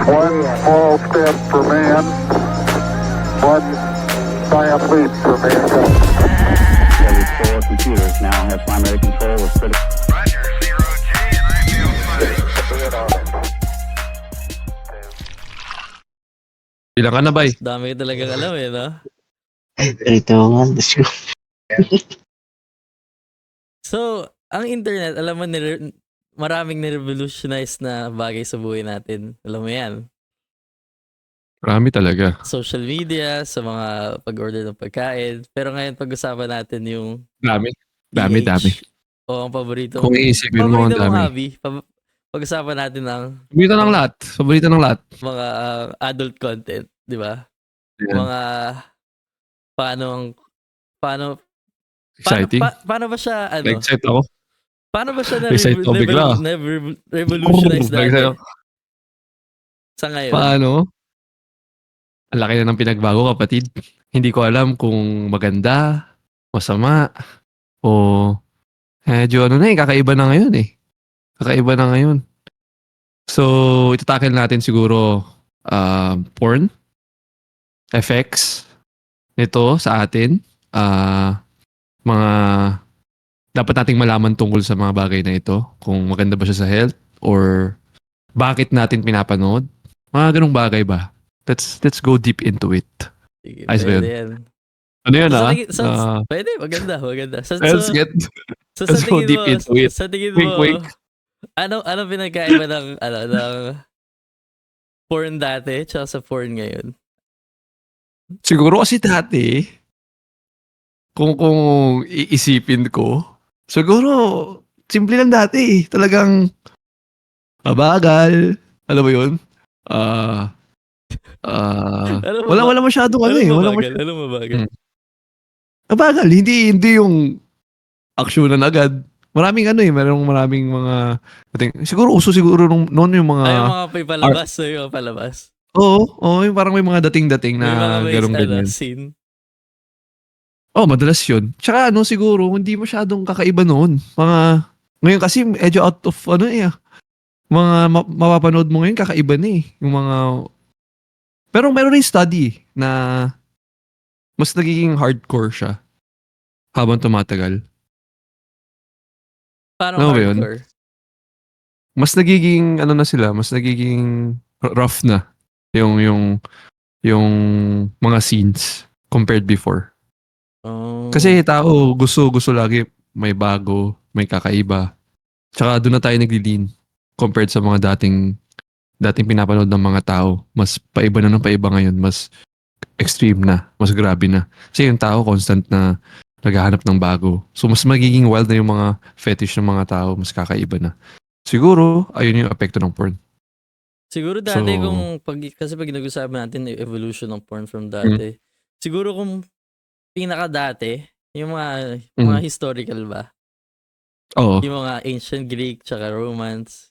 One small step for man, one giant leap for mankind. Every store computers now have primary control of critical. Roger, zero G, and I feel fine. Ilang ka na, bay? Dami talagang alam eh, no? Ito nga, let's go. So, ang internet, alam mo, maraming nirevolutionize na bagay sa buhay natin. Alam mo yan. Marami talaga. Social media, sa mga pag-order ng pagkain. Pero ngayon, pag-usapan natin yung Dami. Dami, PH. dami. O ang paborito Kung iisipin mo, ang paborito mong dami. hobby. Pag-usapan natin ng Paborito ng lahat. Paborito ng lahat. mga adult content, di ba? Yan. Mga paano Exciting. paano ba siya Excited ako. paano ba siya Excited ako bigla. revolutionize Excited natin ako. sa ngayon? Paano? Ang laki na ng pinagbago, kapatid. Hindi ko alam kung maganda, masama, o medyo kakaiba na ngayon eh. Kakaiba na ngayon. So, itatakil natin siguro porn, effects nito sa atin, mga dapat nating malaman tungkol sa mga bagay na ito, kung maganda ba siya sa health or bakit natin pinapanood. Mga ganung bagay ba? Let's go deep into it. Sige, Ayos ba pwede yun? yan. Ano yun Pwede, maganda. let's go deep into it. Sa tingin Wink, mo, wink. ano pinagkaiba ng porn dati tsaka sa porn ngayon? Siguro kasi dati, kung iisipin ko, siguro, simple lang dati eh. Talagang, mabagal. Alam mo yun? Ano ba? Wala masyadong ano eh. Wala mabagal? Ano mabagal? mabagal. Hindi yung aksyonan agad. Maraming maraming mga, siguro uso siguro noon yung mga, Ay, yung mga palabas. Yung palabas. oo, yung parang may mga dating-dating May na mga ganun ganyan. scene. Oh, madalas yun. Tsaka siguro, hindi masyadong kakaiba noon. Ngayon kasi medyo out of, mga mapapanood mo ngayon, kakaiba na eh. Yung mga, pero meron rin study na mas nagiging hardcore siya habang tumatagal. Paano Ano ba yun? hardcore? Mas nagiging, mas nagiging rough na yung mga scenes compared before. Oh. Kasi tao, gusto lagi may bago, may kakaiba. Tsaka doon na tayo nagli-lean compared sa mga dating pinapanood ng mga tao. Mas paiba na ng paiba ngayon. Mas extreme na. Mas grabe na. Kasi yung tao constant na naghahanap ng bago. So mas magiging wild na yung mga fetish ng mga tao. Mas kakaiba na. Siguro, ayun yung epekto ng porn. Siguro dati So, kasi pag nag-usapan natin yung evolution ng porn from dati. Siguro kung pinaka-dati, yung mga historical ba? oo. Yung mga ancient Greek tsaka Romance.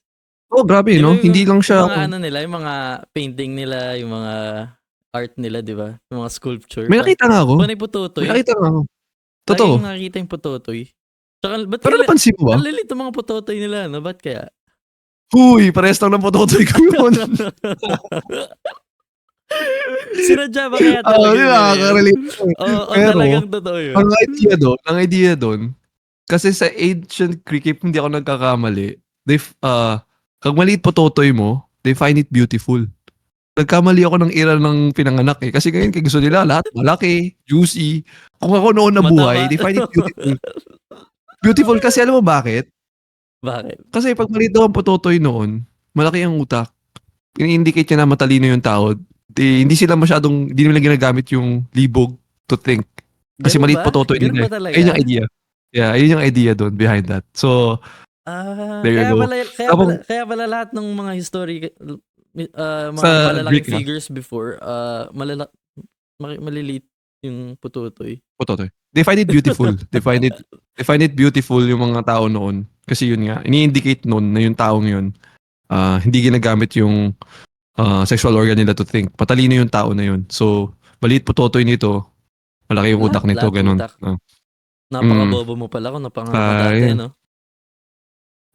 Oh, grabe, Di ba no? Hindi lang siya, Yung mga nila, yung mga painting nila, yung mga art nila, di ba? Yung mga sculpture. may nakita nga ako. Panay putotoy. May nakita nga ako. Totoo. Laging nakikita yung putotoy. Tsaka, ba't Pero napansin mo ba? ang lilit ng mga putotoy nila, no? Ba't kaya? Huy, parehas lang ng pototoy ko yun. Sinadya ba kaya Oo, talaga yun, nakaka-relate. Oo, Pero, talagang totoo yun. ang idea doon, kasi sa ancient Greek, if hindi ako nagkakamali, kag maliit pototoy mo, they find it beautiful. Nagkamali ako ng era ng pinanganak eh. Kasi ngayon, gusto nila lahat malaki, juicy. Kung ako noon nabuhay, Mataba. they find it beautiful. Beautiful kasi alam mo bakit? Bakit? Kasi pag maliit daw ang pototoy noon, malaki ang utak. Ini-indicate niya na matalino yung tao. Hindi nila ginagamit yung libog to think. Kasi Ganun maliit ba? pototoy Ganun nila. ba talaga? Ayun yung idea. Yeah, ayun yung idea doon behind that. So, there you go. Kaya pala lahat ng mga mga Sa malalaking Greek na. figures before, maliliit yung pututoy. Pototoy. They find it beautiful. They find it beautiful yung mga tao noon. Kasi yun nga, ini-indicate noon na yung taong yun, hindi ginagamit yung sexual organ nila to think. Patalino yung tao na yun. So, maliit pototoy nito, malaki yung utak nito, Lahat ganun. utak. Napaka-bobo mo pala kung napangako dati, Ayun. no?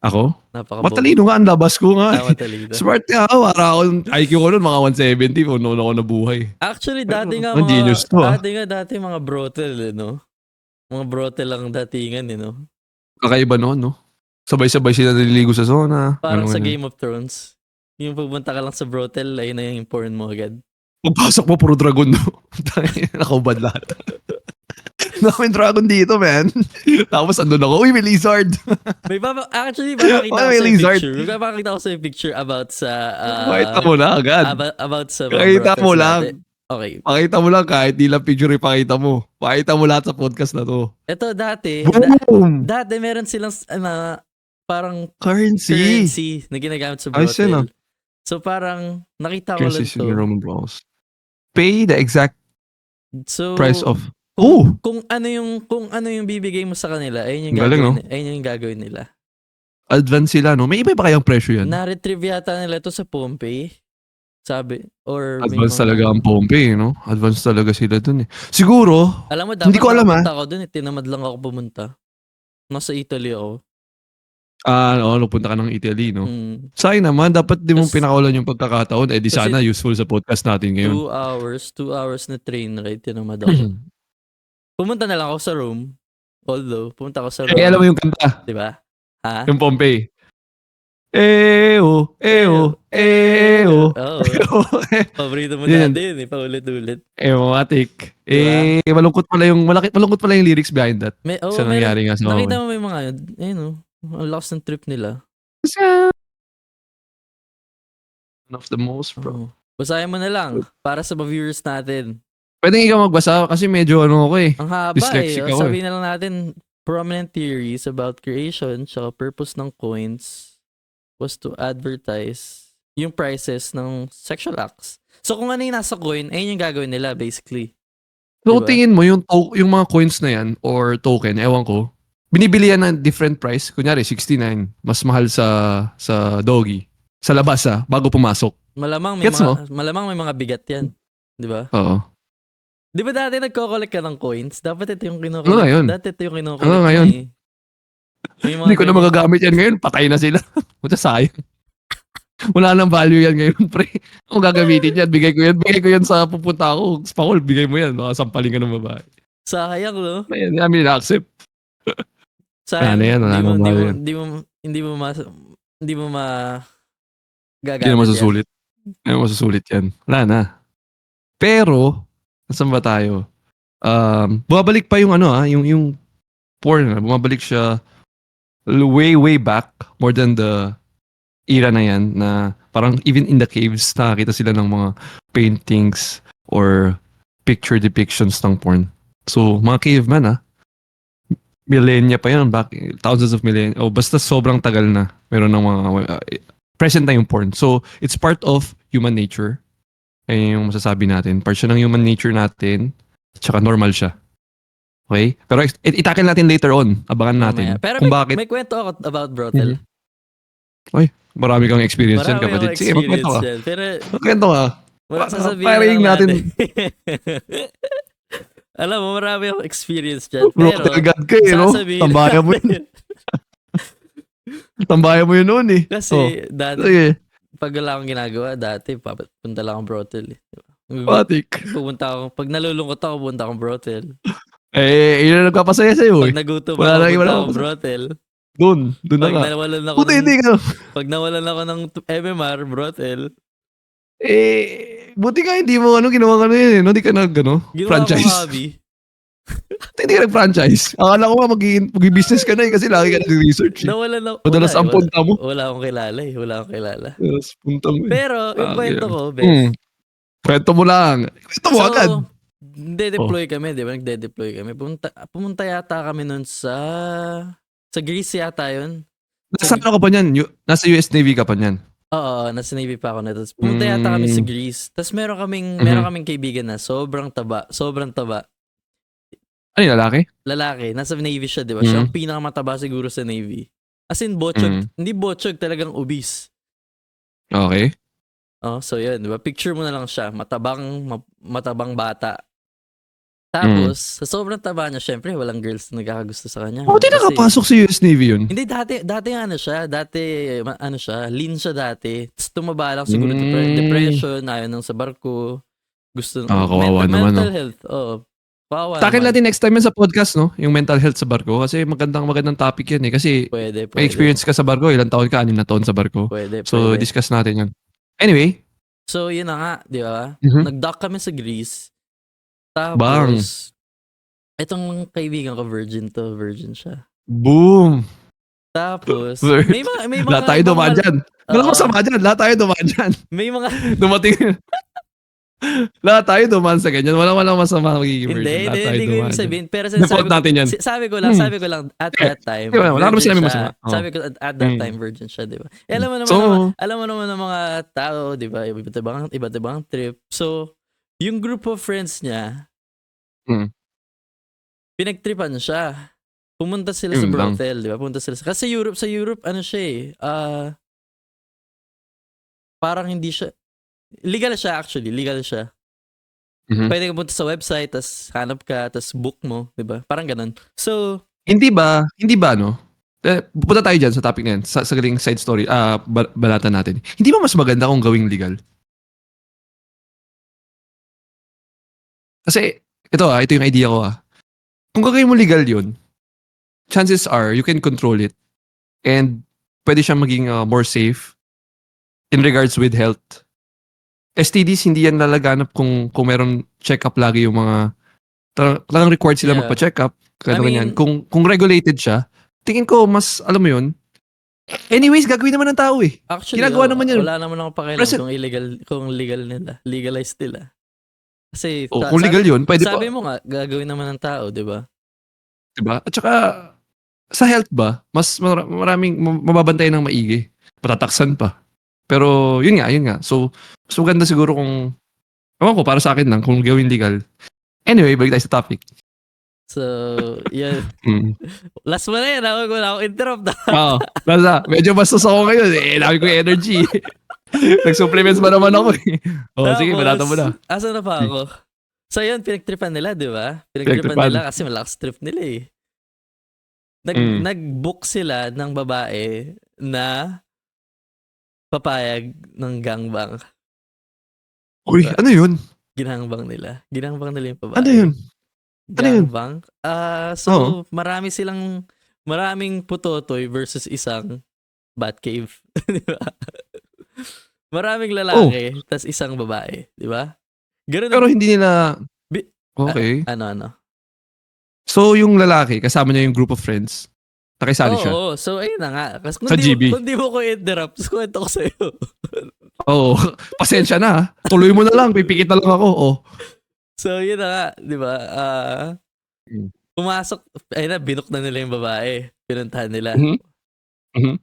Ako? Napaka-bobo. Matalino nga ang labas ko nga. Matalino. Smart nga ako. Para ako, IQ ko nun, mga 170. Kung noon ako nabuhay. Actually, dati nga Ang genius to, dati mga brothel, no? Mga brothel lang datingan, no? Kakaiba noon, no? Sabay-sabay sila naliligo sa zona. Parang sa Ganun. Game of Thrones. Yung pupunta ka lang sa brothel, ayun na yung porn mo agad. Pagpasok mo, puro dragon, no? Nakubad lahat. Daming dragon dito, man. Tapos andun ako, uy, may lizard. Actually, papakita ko May sa yung lizard. picture. Papakita ko sa yung picture about sa... Pakita mo na agad. about sa mga Pakita mo brothels lang. natin. Okay. Pakita mo lang kahit di lang picture ipakita mo. Pakita mo lahat sa podcast na to. Ito dati, Boom! dati meron silang parang Currency. currency na ginagamit sa Ayos yun, brothel. So parang nakita ko lang Currency in to. Roman balls. Pay the exact So price of... Oh! kung ano yung bibigay mo sa kanila, ayun yung Galing, gagawin, no? ayun yung gagawin nila. Advance sila, no? May iba pa kayang presyo yan? Na-retrieve yata nila ito sa Pompey. Sabi, or may Advance mga- talaga ang Pompey, no? Advance talaga sila dun eh. Siguro, Alam mo, dapat Hindi ko alam, nakapunta ako dun, tinamad lang ako pumunta. Nasa Italy ako. napunta ka ng Italy, no? Mm, Sayang naman, dapat di mo Kas- pinakawalan yung pagkakataon. Eh di Kasi- sana useful sa podcast natin ngayon. 2 hours na train ride, tinamad ako. Pumunta na lang ako sa Rome. Although, pumunta ako sa Rome. Eh, alam mo yung kanta, Diba? Ha? yung Pompey. Eo, eo, eo. Oo. Paborito mo Yun. dati yun eh, paulit-ulit. Ewatic. Malungkot pala yung lyrics behind that. Sa nangyari nga sa Nakita mo may mga yun. Ayun o. Ang lakas ng trip nila. One of the most, bro. Oo. Basahin mo na lang para sa mga viewers natin. Pwede ikaw magbasa kasi medyo ako eh. Ang haba Dyslexic ako Sabihin na lang natin, prominent theories about creation tsaka purpose ng coins was to advertise yung prices ng sexual acts. So kung ano yung nasa coin, ayun yung gagawin nila basically. So Diba? tingin mo yung mga coins na yan or token, ewan ko, binibili yan ng different price. Kunyari 69, mas mahal sa doggy. Sa labas bago pumasok. Malamang may Gets mo? malamang may mga bigat yan. Di ba? Oo. Di ba dati nagko-collect ka ng coins? Dapat ito yung Ano kino-collect. ngayon? Dati ito yung kino-collect. Ano ngayon? mo eh. May mga Hindi ko na ganyan. magagamit yan ngayon. Patay na sila. Puta sayang. Wala nang value yan ngayon, pre. Kung gagamitin yan, bigay ko yan sa pupunta ako. Spakol, bigay mo yan. Baka sampaling ka ng babae. Sayang, no? Ayan, namin na-accept. Sayang. Ano yan, wala nang value yan. Hindi mo gagamit Hindi na yan. masusulit. Hindi na masusulit yan. Wala na. Pero, nasan ba tayo? Bumabalik pa yung yung porn. Bumabalik siya way back. More than the era na yan na parang even in the caves nakakita sila ng mga paintings or picture depictions ng porn. So, mga caveman millennia pa yun, back thousands of millennia. Basta sobrang tagal na. Meron ng mga present na yung porn. So, it's part of human nature. Ayun yung masasabi natin. Part siya ng human nature natin. Tsaka normal siya. Okay? Pero itakil natin later on. Abangan natin. Mamaya. Pero kung may, bakit may kwento ako about brothel. marami kang experience yan, Marami kapatid. akong Sige, magkwento experience ka. yan. Pero Magkwento ka. wala sasabihin Paring na lang natin. Alam mo, marami akong experience dyan. Bro, Pero, agad ka eh, no? sasabihin Tambayan mo yun. Tambayan mo yun noon eh. Kasi, dati, Sige, pag wala akong ginagawa, dati, punta lang akong brothel. patik. Pag nalulungkot ako, punta akong brothel. Yun na nagpapasaya sa'yo eh. Pag nagutom Wala ako, lang, punta wala akong akong- brothel. Doon na Pag nga. nawalan ako Puta, hindi ka. pag nawalan ako ng MMR, brothel, Buti nga hindi mo ginawa ka na yun eh. No? Hindi ka ginawa ko franchise. hobby. Hindi ka nag-franchise. Akala ko nga mag-business ka na eh kasi lagi ka nag-research eh. Nawalan ako. Madalas ang punta mo. Wala akong kilala eh. Wala akong kilala. Madalas punta mo eh. Pero, yung Ah, kwento yeah. ko, best. Kwento mo lang. Kwento mo agad. Nagde-deploy kami, di ba? Nagde-deploy kami. Pumunta yata kami nun sa Greece yata yun. Nasa ano ka pa niyan? Nasa US Navy ka pa niyan? Oo, nasa Navy pa ako na. Tapos pumunta yata kami sa Greece. Tapos meron kaming kaibigan na sobrang taba. Ano yung lalaki? Lalaki, nasa Navy siya, di ba? Siya ang pinakamataba siguro sa Navy. As in, botchog. Hindi botchog, talagang obese. Okay. Oh, so yun, di ba? Picture mo na lang siya. Matabang bata. Tapos, sa sobrang taba niya, syempre, walang girls na nagkakagusto sa kanya. Oh, di Kasi- nakapasok sa US Navy yun. Hindi, dati ano siya, lean siya dati. Tapos tumaba lang siguro depression, ayaw nang sa barko. Gusto, Kawawa naman, mental no? health, oo. Kawawa Takin naman. natin next time yan sa podcast, no? Yung mental health sa barko. Kasi magandang topic yan eh. Kasi Pwede. may experience ka sa barko. Ilang taon ka? 6 na taon sa barko. Pwede. So, discuss natin yan. Anyway. So, yun na nga, di ba? Mhm. Nag-dock kami sa Greece. Bang. Tapos, itong kaibigan ko, virgin siya. Boom. Tapos, Virgin. may mga... Lahat tayo dumaan dyan. Walang masama dyan. Lahat tayo dumaan dyan. May mga... Dumating. Lahat tayo dumaan sa ganyan. Walang masama magiging virgin. Lahat tayo Hindi ko dumaan yung dyan. sabihin. Pero Default natin yan. sabi ko lang, at Eh, that time, di ba, wala naman virgin sinabing siya. masama. Oo. Sabi ko, at that time, virgin siya, di ba? Alam mo naman, So- alam mo naman ng mga tao, di ba? Iba't ibang trip. So, yung group of friends niya, Hmm. pinagtripan siya. Pumunta sila sa Yun lang. brothel, di ba? Pumunta sila kasi sa Europe, ano siya eh, parang hindi siya, legal siya. Mhm. Pwede ka punta sa website, tas hanap ka, tas book mo, di ba? Parang ganun. So, Hindi ba, no? Pupunta tayo dyan sa topic na yan. Sa galing side story, balatan natin. Hindi ba mas maganda kung gawing legal? Kasi, ito yung idea ko Kung gagawin mo legal yun, chances are, you can control it. And, pwede siyang maging more safe in regards with health. STDs, hindi yan lalaganap kung meron check-up lagi yung mga, talagang required sila Yeah. magpa-check up. I mean- Kung regulated siya, tingin ko mas, alam mo yun, anyways, gagawin naman ng tao eh. actually, Ginagawa naman yun. wala naman akong pakialam Present- kung legal nila. Legalized nila. Kasi, Kung legal yun, pwede pa. sabi mo nga, gagawin naman ng tao, di ba? Diba? At saka, sa health ba, mas maraming mababantayan ng maigi. Patataksan pa. Pero, yun nga. So, mas maganda siguro kung, ewan ko, para sa akin lang, kung gawin legal. Anyway, balik tayo sa topic. So, yan. Mm. Last mo na yan. Wala akong interrupt. Oo. Basta, medyo bastos ako ngayon. Dami ko yung energy. Nag-supplements ba naman ako eh. Sige, balatan mo na. Asa na pa ako? So, yun, pinagtripan nila, di ba? Pinagtripan Pinagtripan. nila kasi malakas trip nila eh. Nag-book sila ng babae na papayag ng gangbang. Uy, ano yun? Ginangbang nila yung babae. Ano yun? Ano yun? Gangbang? So, maraming putotoy versus isang Batcave. Di ba? Maraming lalaki, tas isang babae. Di ba? Ganun Pero hindi nila, okay. ano? So, yung lalaki, kasama niya yung group of friends. Nakisali siya. Oo, so ayun na nga. Kasi Sa GB. Kung di mo ko interrupt, kwento ko sa'yo. Oo. Pasensya na. Tuloy mo na lang. Pipikit na lang ako. Oh. So, yun na nga, di ba? Mm. Pumasok, ayun na, binok na nila yung babae. Pinuntahan nila. Mhm. Mhm.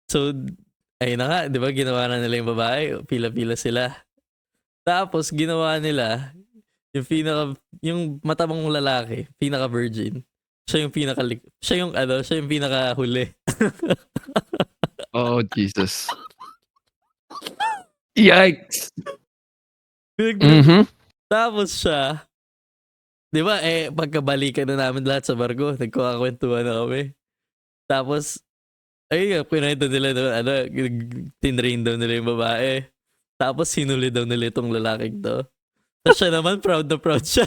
So, ayun na nga, di ba? Ginawa na nila yung babae. Pila-pila sila. Tapos, ginawa nila, yung matabang lalaki, pinaka-virgin. Siya yung pinaka-huli. Oh, Jesus. Yikes. Tapos siya, di ba, pagkabalikan na namin lahat sa barko, nagkakakwentuhan na kami. Tapos, pinahito nila, tinrain daw nila yung babae. Tapos, sinuli daw nila itong lalaking to. Tapos siya naman, proud na proud siya.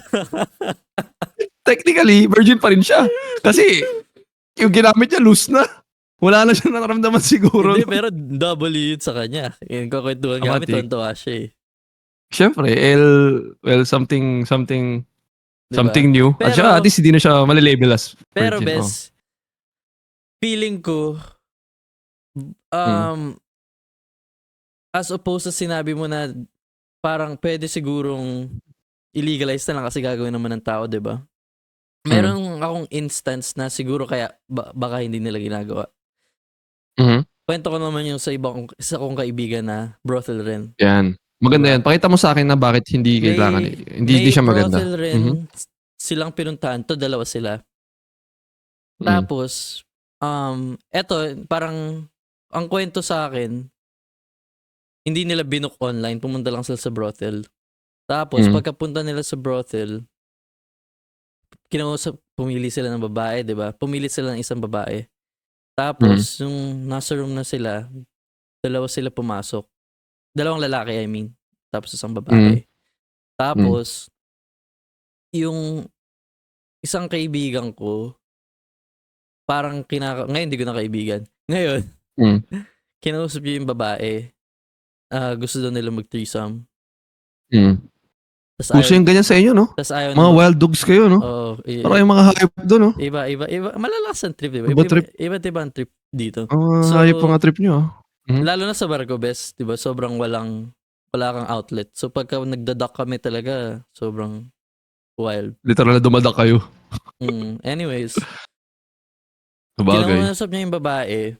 Technically, virgin pa rin siya. Kasi, yung ginamit niya, loose na. Wala na siya nakaramdaman siguro. Hindi, pero double yun sa kanya. Yung kakwentuhan kami, Amatik. tontuwa siya eh. Siyempre, something Diba? new. At Pero- saka, at least hindi na siya malilabel as virgin. Pero bes, feeling ko, as opposed sa sinabi mo na parang pwede sigurong illegalize na lang kasi gagawin naman ng tao, di ba? Meron akong instance na siguro kaya baka hindi nila ginagawa. Mhm. Kwento ko naman yung sa isa kong kaibigan na brothel rin. Yan. Maganda yan. Pakita mo sa akin na bakit hindi kailangan. Hindi siya maganda. May brothel rin, Mhm. silang pinuntahan. Dalawa sila. Mm. Tapos, eto, parang, ang kwento sa akin, hindi nila binook online, pumunta lang sila sa brothel. Tapos, Mm. pagkapunta nila sa brothel, pumili sila ng babae, di ba? Pumili sila ng isang babae. Tapos, yung nasa room na sila, dalawa sila pumasok. Dalawang lalaki, I mean. Tapos, isang babae. Tapos, yung isang kaibigan ko, parang ngayon hindi ko na kaibigan. Ngayon, Mm. kinausap niya yung babae. Gusto daw nila mag-threesome. Mm. Tas Puso yung ganyan sa inyo, no? tas ayaw Mga wild dogs kayo, no? Oo. Parang yung mga hayop doon, no? Iba. Malalakas ang trip, diba? Iba trip. Iba't iba ang trip dito. Ang So, hayop mga trip nyo, ah. Lalo na sa barko, best, diba? Sobrang wala kang outlet. So, pagka nagdadak kami talaga, sobrang wild. Literal na dumadak kayo. Anyways, Sabagay. kinausap niya yung babae.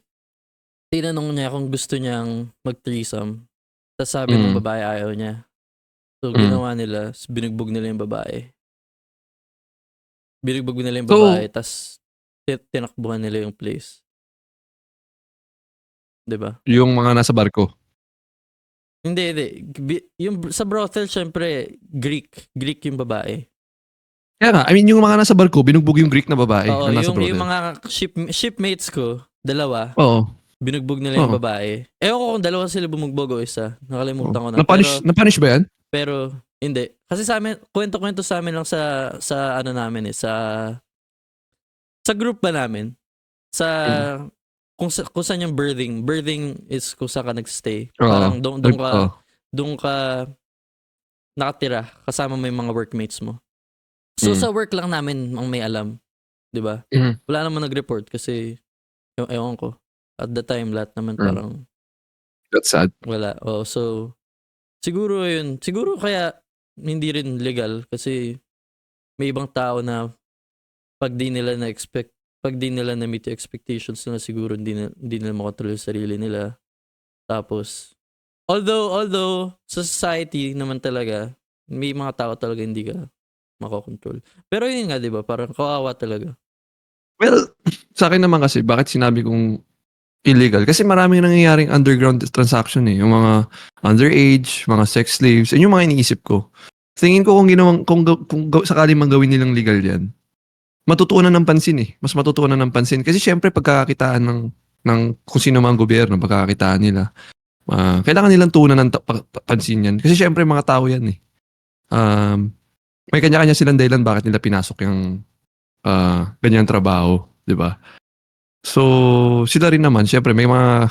Tinanong niya kung gusto niyang mag-threesome. Tapos sabi ng babae ayaw niya. So, ginawa nila, binugbog nila yung babae. Binugbog nila yung babae, tapos tinakbuhan nila yung place. Diba? Yung mga nasa barko. Hindi. Yung sa brothel, syempre, Greek yung babae. Kaya nga, I mean, yung mga nasa barko, binugbog yung Greek na babae Oo, na nasa brothel. yung mga shipmates ko, dalawa, Oo. binugbog nila yung Oo. babae. Ewan ko kung dalawa sila bumugbog o isa. Nakalimutan ko na. Napunish ba yan? Pero hindi. Kasi sa amin, kwento-kwento sa amin lang sa ano namin sa group ba namin? Kung saan yung birthing. Birthing is kung saan ka nagstay. Parang doon ka nakatira kasama mo yung mga workmates mo. So sa work lang namin ang may alam. 'Di ba? Wala naman nag-report kasi ewan ko. At the time lahat naman parang That's sad. wala. So siguro yun. Siguro kaya hindi rin legal kasi may ibang tao na pag di nila na-meet yung expectations nila, siguro hindi nila makontrol yung sarili nila. Tapos, although sa society naman talaga, may mga tao talaga hindi ka makokontrol. Pero yun nga, di ba? Parang kawawa talaga. Well, sa akin naman kasi, bakit sinabi kong illegal? Kasi maraming nangyayaring underground transaction eh. Yung mga underage, mga sex slaves, yun yung mga iniisip ko. Tingin ko kung sakali mang gawin nilang legal yan, matutuunan ng pansin eh. Mas matutuunan ng pansin. Kasi syempre pagkakakitaan ng kung sino mang gobyerno, pagkakakitaan nila, kailangan nilang tuunan ng pansin yan. Kasi syempre mga tao yan eh. May kanya-kanya silang dahilan bakit nila pinasok yung ganyang trabaho, di ba? So, sila rin naman, syempre may mga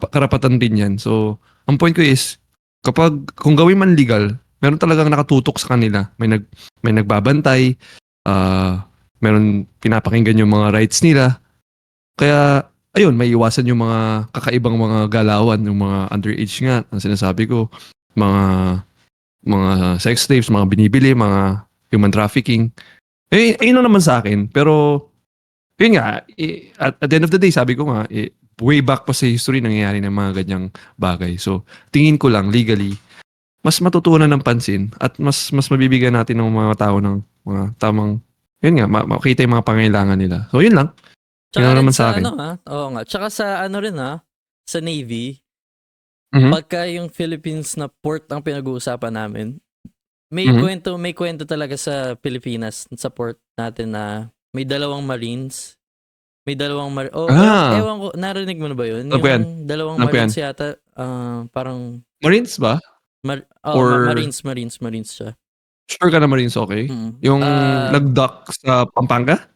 karapatan din yan. So, ang point ko is, kung gawin man legal, meron talagang nakatutok sa kanila. May nagbabantay, meron pinapakinggan yung mga rights nila. Kaya, ayun, may iwasan yung mga kakaibang mga galawan, yung mga underage nga, ang sinasabi ko, mga sex slaves, mga binibili, mga human trafficking. Ayun lang naman sa akin. Pero, yun nga, at the end of the day, sabi ko nga, way back pa sa history nangyayari ng mga ganyang bagay. So, tingin ko lang, legally, mas matutunan ng pansin at mas mabibigyan natin ng mga tao ng mga tamang, yun nga, makita yung mga pangailangan nila. So, yun lang. Tsaka Yun naman sa sa akin. Oo nga. Tsaka sa sa Navy, Mhm. pagka yung Philippines na port ang pinag-uusapan namin, may kwento talaga sa Pilipinas, sa port natin na may dalawang Marines. May dalawang ewan ko, narinig mo na ba yun? Ano po yan? Yung dalawang Ano po yan? Marines yata, parang, Marines ba? Or- Marines siya. Sure ka na Marines, okay? Mm. Yung nag-dock sa Pampanga?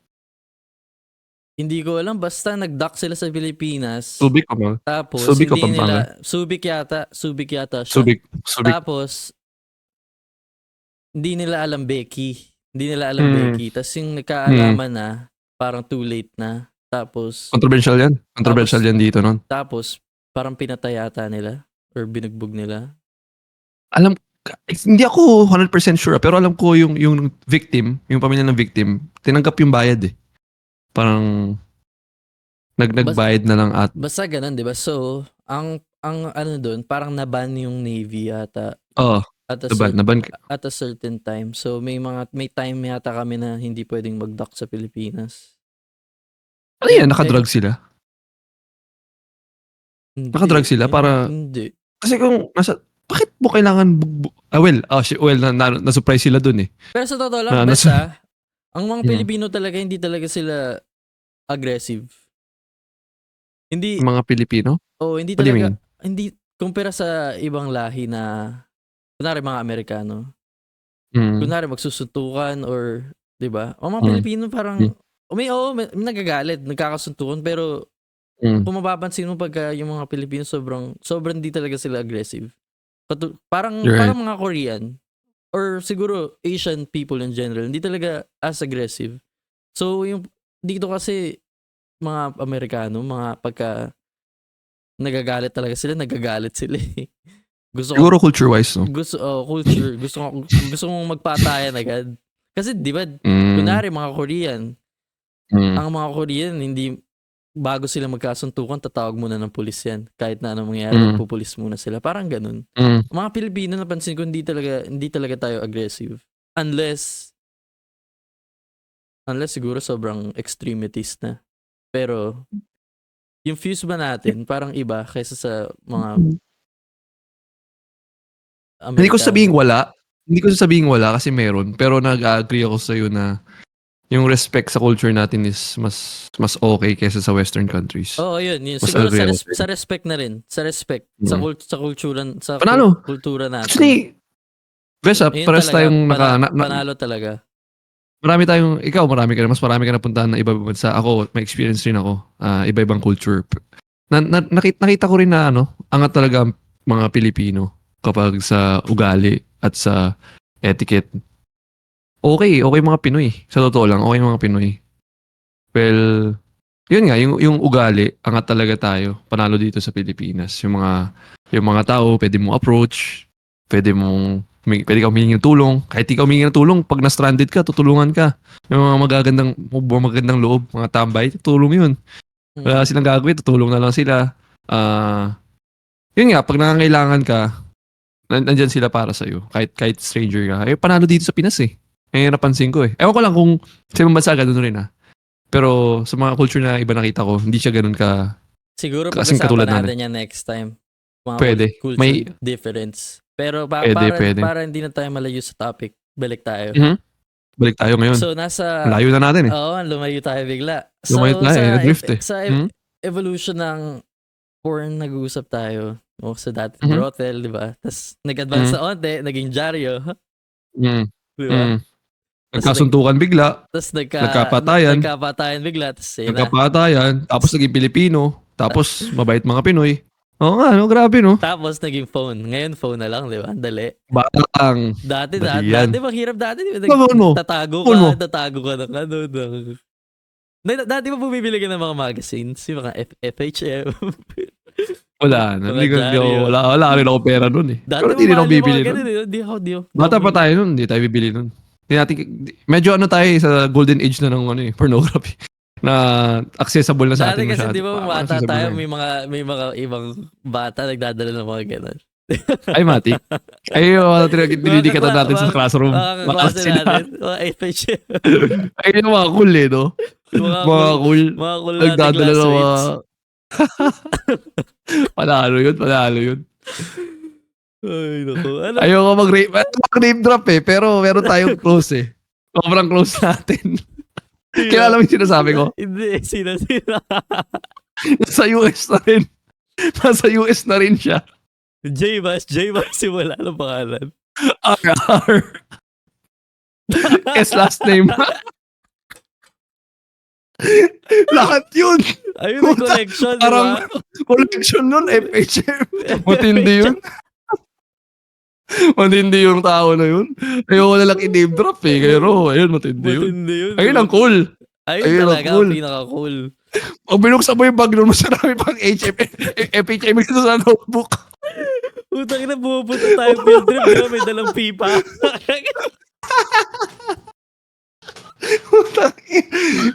Hindi ko alam, basta nag-dock sila sa Pilipinas. Subic o ba? Tapos, Subic o hindi Pampanga? nila, Subic yata siya. Subic. Tapos, hindi nila alam Becky. Tapos yung nagkaalaman na, parang too late na. Tapos, Controversial yan. Controversial yan dito nun. tapos, parang pinatay yata nila or binugbog nila. Hindi ako 100% sure, pero alam ko yung victim, yung pamilya ng victim, tinanggap yung bayad eh. Parang nagbayad na lang at Basta ganun, di ba? So, ang ano doon, parang naban yung Navy yata at a certain time. So, may time yata kami na hindi pwedeng mag-dock sa Pilipinas. ano yan, nakadrug sila? Hindi, Nakadrug sila para- Hindi. Kasi kung bakit mo kailangan na-surprise sila dun eh. Pero sa totoo Na- lang, best nas- ang mga Hmm. Pilipino talaga, hindi talaga sila aggressive. Hindi, Mga Pilipino? hindi What do you talaga, mean? hindi, kumpara sa ibang lahi na, kunwari mga Amerikano, Mm. kunwari magsusuntukan or, di ba? O mga Mm. Pilipino parang, Mm. may nagagalit, nagkakasuntukan, pero Mm. kung mapapansin mo pagka yung mga Pilipino sobrang hindi talaga sila aggressive. Parang You're right. mga Korean or siguro Asian people in general, hindi talaga as aggressive. So yung dito kasi mga Amerikano, mga pagka nagagalit talaga sila, nagagalit sila. Eh. Gusto ko Siguro culture-wise, no? culture, gusto kong magpatayan agad. Kasi di ba, Mm. kunwari mga Korean, Mm. ang mga Korean, hindi, bago sila magkasuntukan, tatawag muna ng pulis yan. Kahit na anong mangyari, Mm. magpupulis muna sila. Parang ganun. Mm. Mga Pilipino, napansin ko, hindi talaga tayo aggressive. Unless siguro sobrang extremist na. Pero, yung fuse ba natin, parang iba kaysa sa mga Amerikano. Hindi ko sabihin wala kasi meron. Pero nag-agree ako sa iyo na yung respect sa culture natin is mas okay kaysa sa Western countries. Oo, yun. Mas Siguro agree ako sa respect na rin. Sa respect. Mm. Sa Panalo. kultura natin. Actually, best Yun pares talaga, tayong panalo talaga. marami ka mas marami ka napuntahan na iba-ibang bansa. Ako, may experience rin ako. Iba-ibang culture. Nakita ko rin na angat talaga ang mga Pilipino kapag sa ugali at sa etiquette. Okay mga Pinoy. Sa totoo lang, okay mga Pinoy. Well, yun nga, yung ugali, angat talaga tayo. Panalo dito sa Pilipinas. Yung mga tao, pwede mong approach, pwede ka humingi ng tulong. Kahit di ka humingi ng tulong, pag na-stranded ka, tutulungan ka. Yung mga magagandang loob, mga tambay, tutulong yun. Wala silang gagawin, tutulong na lang sila. Yun nga, pag nangangailangan ka, nandyan sila para sa'yo. Kahit stranger ka. Panalo dito sa Pinas eh. Napansin ko eh. Ewan ko lang kung sa ibang bansa ganun rin Pero sa mga culture na iba nakita ko, hindi siya ganun ka. Siguro Kasing katulad pag-usapan natin yan next time. Mga Pwede. culture difference. Pero Pwede. para hindi na tayo malayo sa topic, balik tayo. Mhm. Balik tayo ngayon. So, nasa... Malayo na natin eh. Oo, lumayo tayo bigla. So, Lumayo tayo eh. Drift eh. Sa evolution ng porn, nag-uusap tayo. O sa dati Mhm. brothel, di ba? Tapos, nag-advance na onte, naging dyaryo. Mm. Di ba? Mm. Nagkasuntukan bigla. Tapos, Nagkapatayan bigla. Tapos, Nagkapatayan. Tapos naging Pilipino. Tapos mabait mga Pinoy. Oo nga, grabe no. Tapos, naging phone. Ngayon, phone na lang, di ba? Dali. Batang. Dati, Dali yan. mahirap dati. Di ba? Phone mo. Tatago Phone mo. ka ng Dati ba bumibili ka ng mga magazines? Yung mga FHM. Wala na. Mga dyaryo. Wala rin ako pera nun eh. Dati Pero hindi rin ako bibili nun. Di ako. Bata pa tayo nun, hindi tayo bibili nun. Medyo tayo sa golden age na ng pornography. Na accessible na sa Dati atin kasi masyado. di ba Parang bata accessible tayo, na. may mga ibang bata nagdadala ng mga ganun. Ay, Mati. Ay, dinidikatan natin sa classroom. Mga Baka kaklase sila. natin, mga FHM. Ay, yung mga cool eh, no? Mga cool. Mga cool natin Nagdadala ng mga... classmates. Panalo yun. Ay, naku. Ano? Ayoko mag-name drop eh, pero meron tayong close eh. Sobrang close natin. Kilala mo yung sinasabi ko? Hindi, sino. Nasa US na rin. Nasa US na rin siya. J-Bass, wala ng pangalan. RR. S last name. Lahat yun. Ayun, may collection, di ba? Parang collection nun, FHM. Matindi yun. Matindi yung tao na yun. Ayoko na lang i-name drop eh. Pero ayun, matindi yun. Matindi yun. Ayun ang cool. Ayun ang talaga, cool. pinaka-cool. Pag binuksan mo yung bag nun, masarami pang FHM ito sa notebook. Utang na, pumupunta tayo field trip, di ba? May dalang pipa.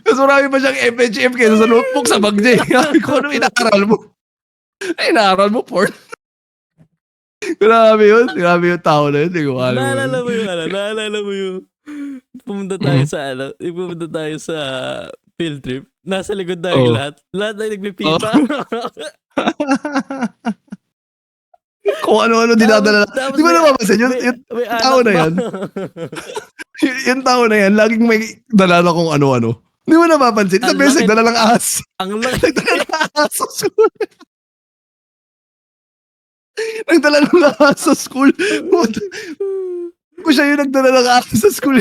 Mas marami pa siyang FHM kaysa sa notebook sa bag niya. Sabi ko, ano inaaral mo? Ay, inaaral mo, porn. Grabe yun tao na yun. Hindi ko alam. Naalala mo yung pumunta tayo sa field trip. Nasa likod tayo lahat. Lahat na nagpipipa. Kung ano-ano dinadala. Tapos Di ba may- napapansin? Yung may tao anak na ba? yan. Yung tao na yan, laging may dala na kung ano-ano. Di mo napapansin? Sa Ang beses, laki- nagdala ng ahas. Ang laki. Nagdala ng ahas sa school. Nagdala ng ahas sa school. Kung siya yung nagdala ng ahas sa school.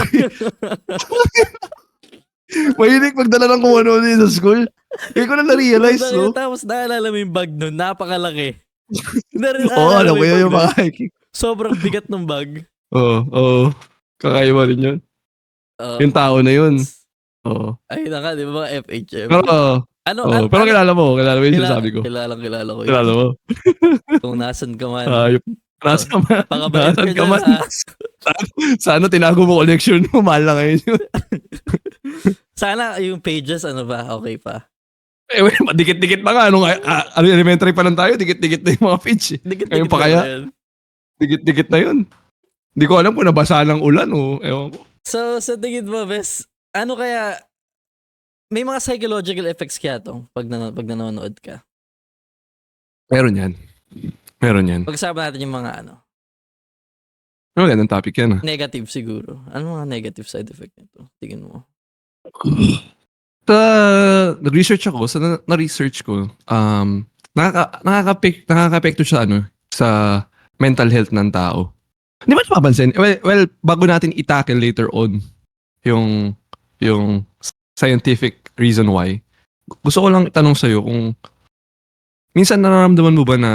Mahilig magdala ng kung ano sa school. Hindi ko na na-realize, no? Tapos naalala mo yung bag nun, napakalaki. Oo, alam ko yun yung mga hiking. Sobrang bigat ng bag. Oo. Kakaiba rin yun. Yung tao na yun. Oo. Ay, naka, di ba mga FHM? Pero, pero kilala mo yung sinasabi ko. Kilala ko yun. Kilala mo. Kung nasan ka man. Ayop. Nasa ka man. Pakabait ka Nasan ka dyan, man. ha? Sana tinago mo collection mo. Mahal na ngayon yun. Sana yung pages, ano ba? Okay pa. Dikit-dikit pa nga. Elementary pa lang tayo. Dikit-dikit na yung mga page. Ngayon pa kaya? Dikit-dikit na yun. Hindi ko alam kung nabasa ng ulan o ewan ko. So, sa tingin mo, Bes, ano kaya, may mga psychological effects kaya to pag nanonood ka? Meron yan. Pag-usapan natin yung mga ano, Magandang topic yan. negative siguro. Ano mga negative side effect nito? Tingin mo. Sa nag-research ako, na-research ko, nakaka-apekto siya sa mental health ng tao. Hindi ba napapansin? Well, bago natin i-tackle later on yung scientific reason why, gusto ko lang itanong sa'yo kung minsan nararamdaman mo ba na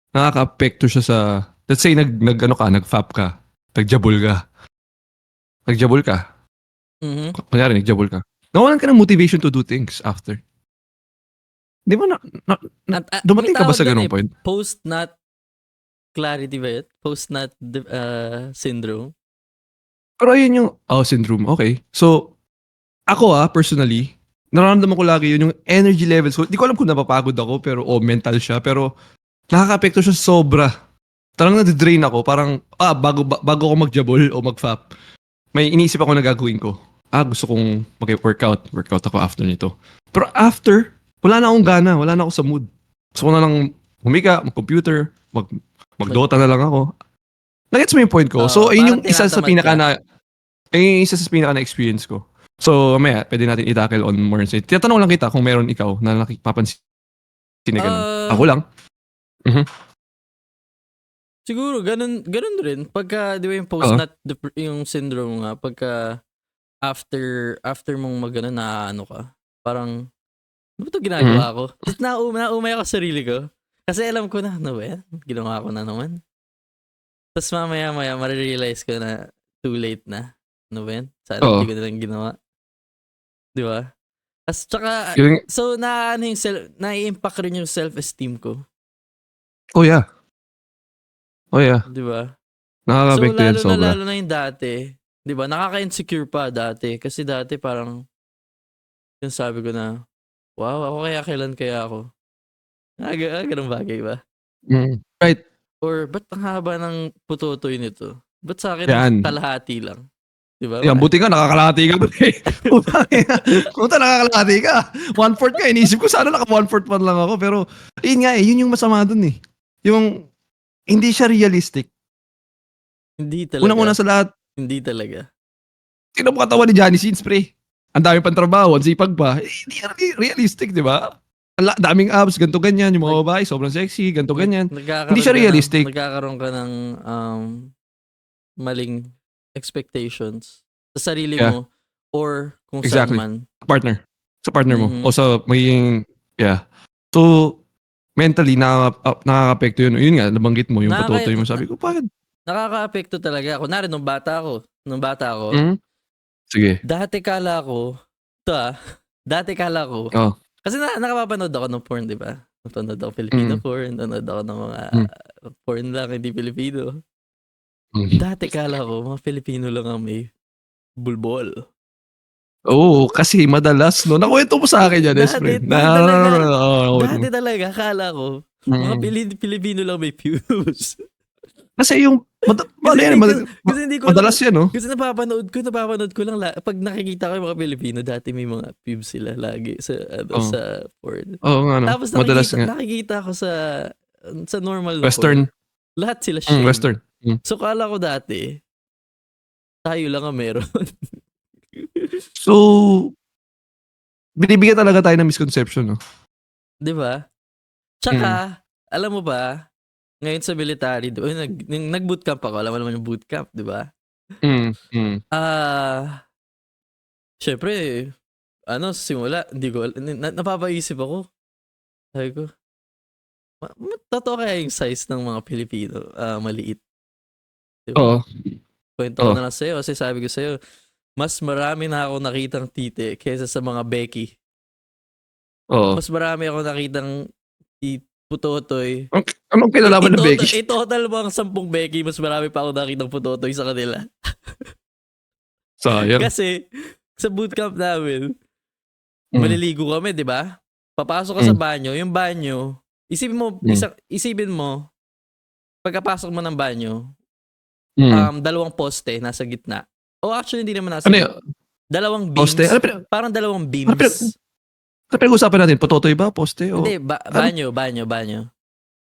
nakaka-apekto siya sa, let's say nag-fap ka, nagjabol ka. Mhm. Kunyari, nagjabol ka. Nawalan ka ng motivation to do things after. Di ba dumating ka ba sa ganung point? Post-nut clarity ba yun? Post-nut syndrome? Pero ayun yung, syndrome, okay. So, ako personally, nararamdaman ko lagi yun, yung energy levels ko. Di ko alam kung napapagod ako, pero, mental siya, pero nakaka-apekto siya sobra. Talagang nadidrain ako, parang, bago ako magjabol o magfap, may iniisip ako na gagawin ko. Gusto kong mag-workout ako after nito. Pero after, wala na akong gana, wala na ako sa mood. Gusto ko na lang humiga, mag-computer, mag-Dota na lang ako. Nagets mo yung point ko? So, ayun yung isa sa pinaka na experience ko. So, mamaya, pwede natin i-tackle on more. Tinatanong lang kita kung meron ikaw na nakipapansin na ganun. Ako lang. Siguro, ganun rin. Pagka, di ba yung post-nut, yung syndrome nga, pagka after mong magano na ano ka, parang, ano ba ito ginagawa ko? Tapos naumay ako sa sarili ko. Kasi alam ko na, ano ba yan? Ginawa ko na naman. Tapos mamaya, marirealize ko na too late na. Ano ba yan? Sana hindi ko na lang ginawa. Di ba? Tapos tsaka, so na-impact rin yung self-esteem ko. Oh yeah. Di ba? Nakaka-apekto yan sobra. Lalo na yung dati. Di ba? Nakaka-insecure pa dati. Kasi dati parang, yung sabi ko na, wow, ako kailan kaya ako? Ganun bagay ba? Right. Or, ba't ang haba ng putotoy nito? Ba't sa akin Yan. kalahati lang? Di ba? Yan, buti ka, nakakalahati ka. Puta, nakakalahati ka. 1/4 ka. Inisip ko, sana naka 1/4 man lang ako. Pero, yun nga yun yung masama dun eh. Yung, hindi siya realistic. Hindi talaga. Unang-una sa lahat, Hindi talaga. tingnan mo katawan ni Johnny Sins, pre. Ang dami pang trabaho, ang sipag pa. Hindi realistic, di ba? Ang daming abs, ganito ganyan. Yung mga babae, sobrang sexy, ganito ganyan. Hindi siya realistic. Nagkakaroon ka ng maling expectations sa sarili mo or kung Exactly. saan man. Sa partner mo. Mhm. O sa magiging, So, mentally, nakaka-apekto yun. Yun nga, nabanggit mo, yung patutoy mo. Sabi ko, bakit? Nakaka-apekto talaga. Kunwari, nung bata ako, Sige. dati kala ko, kasi nakapapanood ako ng porn, di ba? Napanood ako Filipino porn, nanood ako ng mga porn lang, hindi Filipino. Dati kala ko, mga Filipino lang ang may bulbol. Oo, kasi madalas, no? Nakuwento mo sa akin yan, friend. Dati talaga, kala ko, mga Pilipino lang may pubes. Kasi yung, Kasi hindi ko madalas yan, no? Kasi napapanood ko lang pag nakikita ko yung mga Pilipino, dati may mga pubes sila lagi sa porn. Oo nga, no? Tapos Madalas nga. nakikita ko sa sa normal na Western. coin, lahat sila shame. Western. So kala ko dati, tayo lang ang meron. So, binibigyan talaga tayo ng misconception, no? Di ba? Tsaka, alam mo ba, ngayon sa military, di ba, nag-bootcamp ako, alam mo naman yung bootcamp, di ba? Syempre, sa simula, hindi ko, napapaisip ako. Sabi ko, totoo kaya yung size ng mga Pilipino, maliit. Diba? Oo. Kwento ko na lang sa'yo, kasi sabi ko sa'yo, mas marami na ako nakitang tite kaysa sa mga Becky. Oo. Mas marami ako nakitang putotoy. Anong kinalaman ng Becky? Total mga 10 Becky, mas marami pa ako nakitang putotoy sa kanila. Sayang. Kasi, sa bootcamp namin, maliligo kami, di ba? Papasok ka sa banyo, yung banyo, isipin mo, pagkapasok mo ng banyo, dalawang poste nasa gitna. O actually, hindi naman nasa gitna. Dalawang beams. Poste? Parang dalawang beams. Ano pinag-usapan natin? Pototoy ba? Poste? O? Hindi, banyo.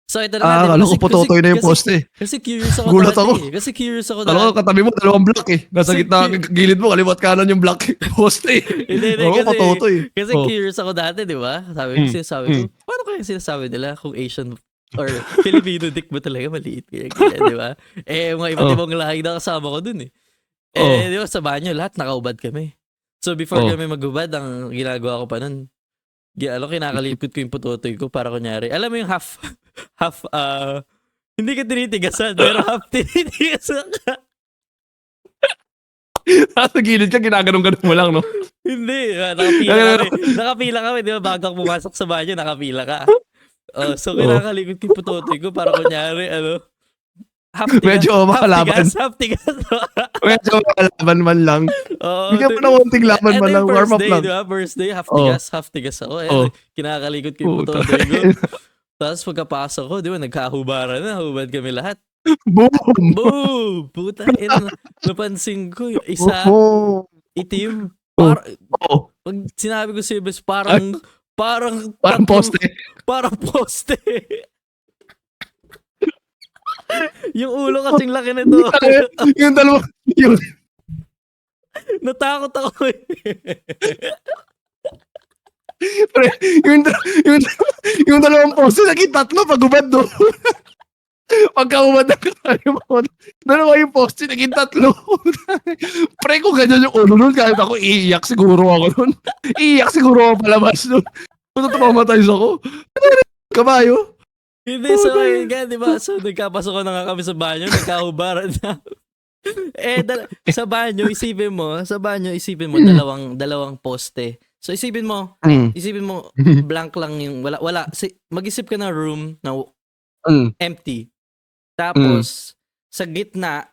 So, ito Akala naman. ko pototoy na yung poste. Kasi curious ako Gulat dati. ako. Kasi curious ako Alam ko, dati. katabi mo, dalawang block eh. Nasa gitna, gilid mo, kaliwat kanan yung block. Poste. Hindi, Oo, pototoy. Kasi curious ako dati, di ba? Sinasabi ko, paano kaya sinasabi nila kung Asian or Filipino dick ba talaga maliit? Kaya, di ba? Mga iba't ibang lahi na kasama ko dun eh. Di ba, sa banyo, lahat nakaubad kami. So, before kami magubad, ang ginagawa ko pa nun, kinakalipot ko yung putotoy ko para kunyari. Alam mo yung half, hindi ka tinitigasan, pero half tinitigasan ka. Nasa gilid ka, ginaganong-ganong mo lang, no? Hindi, nakapila kami, di ba? Bago pumasok sa banyo, nakapila ka. So, kinakalikot ko yung putotoy ko para kunyari, half tigas. Medyo makalaban. Half tigas. Medyo makalaban man lang. Bigyan mo na konting laban man lang, warm up lang. Diba? First day, half tigas ako. Kinakalikot ko yung putotoy ko. Tapos pagkapasok ko, di ba, nagkahubaran na, hubad kami lahat. Boom! Boom! Puta, napansin ko, yung isa, itim, pag sinabi ko si Bes, parang poste. Parang poste. Yung ulo kasing laki nito. Yung dalawa, natakot ako eh. Pre, yung dalawang poste, naging tatlo pag-ubad doon. Pagka-ubad na kayo mo, dalawa yung poste, naging tatlo. Pre, kung ganyan yung ulo nun, kahit ako iiyak siguro ako nun. Iiyak siguro ako palabas nun. Kung tumamatay ako. Kabayo. Hindi, so ayun nga, di ba? So nagkapasok ko na nga kami sa banyo, nagkahubaran na. Sa banyo, isipin mo, dalawang poste. So isipin mo, blank lang yung, wala. Mag-isip ka ng room na empty. Tapos, sa gitna,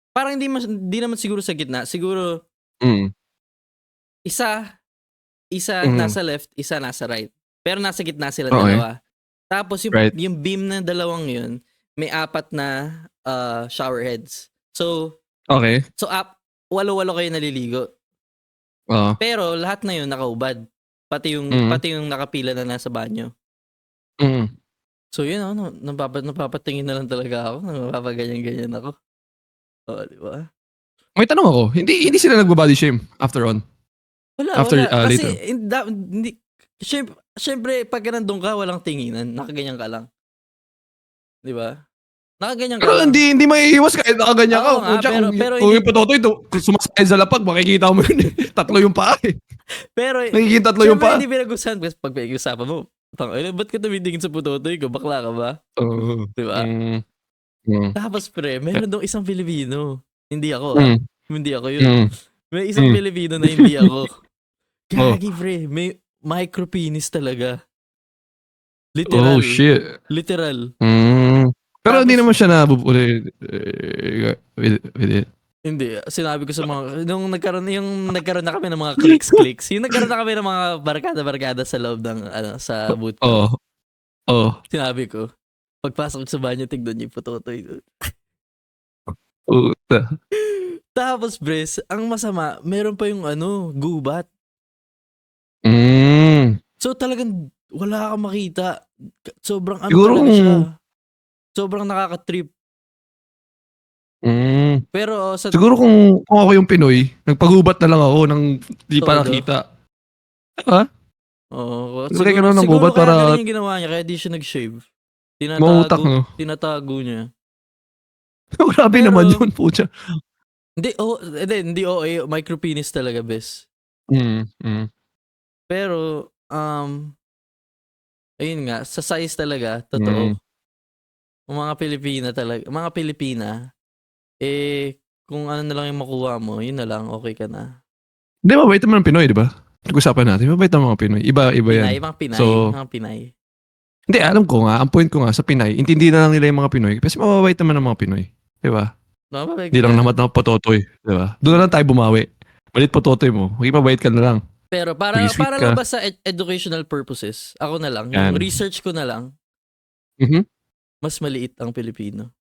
parang hindi naman siguro sa gitna, siguro, isa nasa left, isa nasa right. Pero nasa gitna sila dalawa. Tapos yung beam na dalawang yun, may 4 na shower heads. So, walo-walo kayo naliligo. Pero lahat na yun nakaubad. Pati yung nakapila na nasa banyo. So yun, napapatingin na lang talaga ako. Napapaganyan-ganyan ako. Di ba? May tanong ako, hindi sila nagbo-body shame after on? Wala. Kasi hindi, syempre, pag nandun ka, walang tinginan. Nakaganyan ka lang. Di ba? Nakaganyan ka Pero lang. hindi maiiwas kahit nakaganyan ka. Pero kung yung putotoy, sumasakay sa lapag, makikita mo yun. Tatlo yung paa eh. Pero, nakikita tatlo yung paa. Siyempre, hindi pinag-usapan. Kasi pag pinag-usapan mo, ba't ka tumitingin sa putotoy ko? Bakla ka ba? Di ba? Tapos pre, meron dong isang Pilipino. Hindi ako. Hindi ako yun. May isang Pilipino na hindi ako. Gagi pre, may micropenis talaga. Literal. Oh shit. Literal. Pero hindi naman siya nabubuli with it. Hindi. Sinabi ko sa mga, nung nagkaroon na kami ng mga clicks. Yung nagkaroon na kami ng mga barkada sa loob ng, sa bootcamp. Sinabi ko, pagpasok sa banyo, tignan niyo yung putotoy. Tapos, Bres, ang masama, meron pa yung gubat. So talagang wala kang makita. Sobrang ano Siguro talaga siya. kung- Sobrang nakaka-trip. Mm. Pero sa Siguro kung ako yung Pinoy, nagpagubat na lang ako nang di pa Todo. nakita. Diba? Oo, Lagay ka na ng siguro gubat kaya para- ganun yung ginawa niya, kaya di siya nag-shave. Mautak, no? Tinatago niya. Grabe Pero- naman yun, pucha. Hindi OA, micropenis talaga, bes. Mm. Pero, ayun nga, sa size talaga, totoo. Ang mga Pilipina, kung ano na lang yung makuha mo, yun na lang, okay ka na. Hindi, mabait naman ang Pinoy, di ba? Pag-usapan natin, mabait ang mga Pinoy. Iba yan. Mga Pinay, So- mga Pinay. Hindi, alam ko nga, ang point ko nga sa Pinay, intindi na lang nila yung mga Pinoy kasi mababait naman ang mga Pinoy. Di ba? Hindi lang naman na pototoy. Di ba? Doon na lang tayo bumawi. Malit pototoy mo. Mabait ka na lang. Pero para Sige, sweet para ka. lang ba sa educational purposes, ako na lang, Yan. yung research ko na lang, Mhm. mas maliit ang Pilipino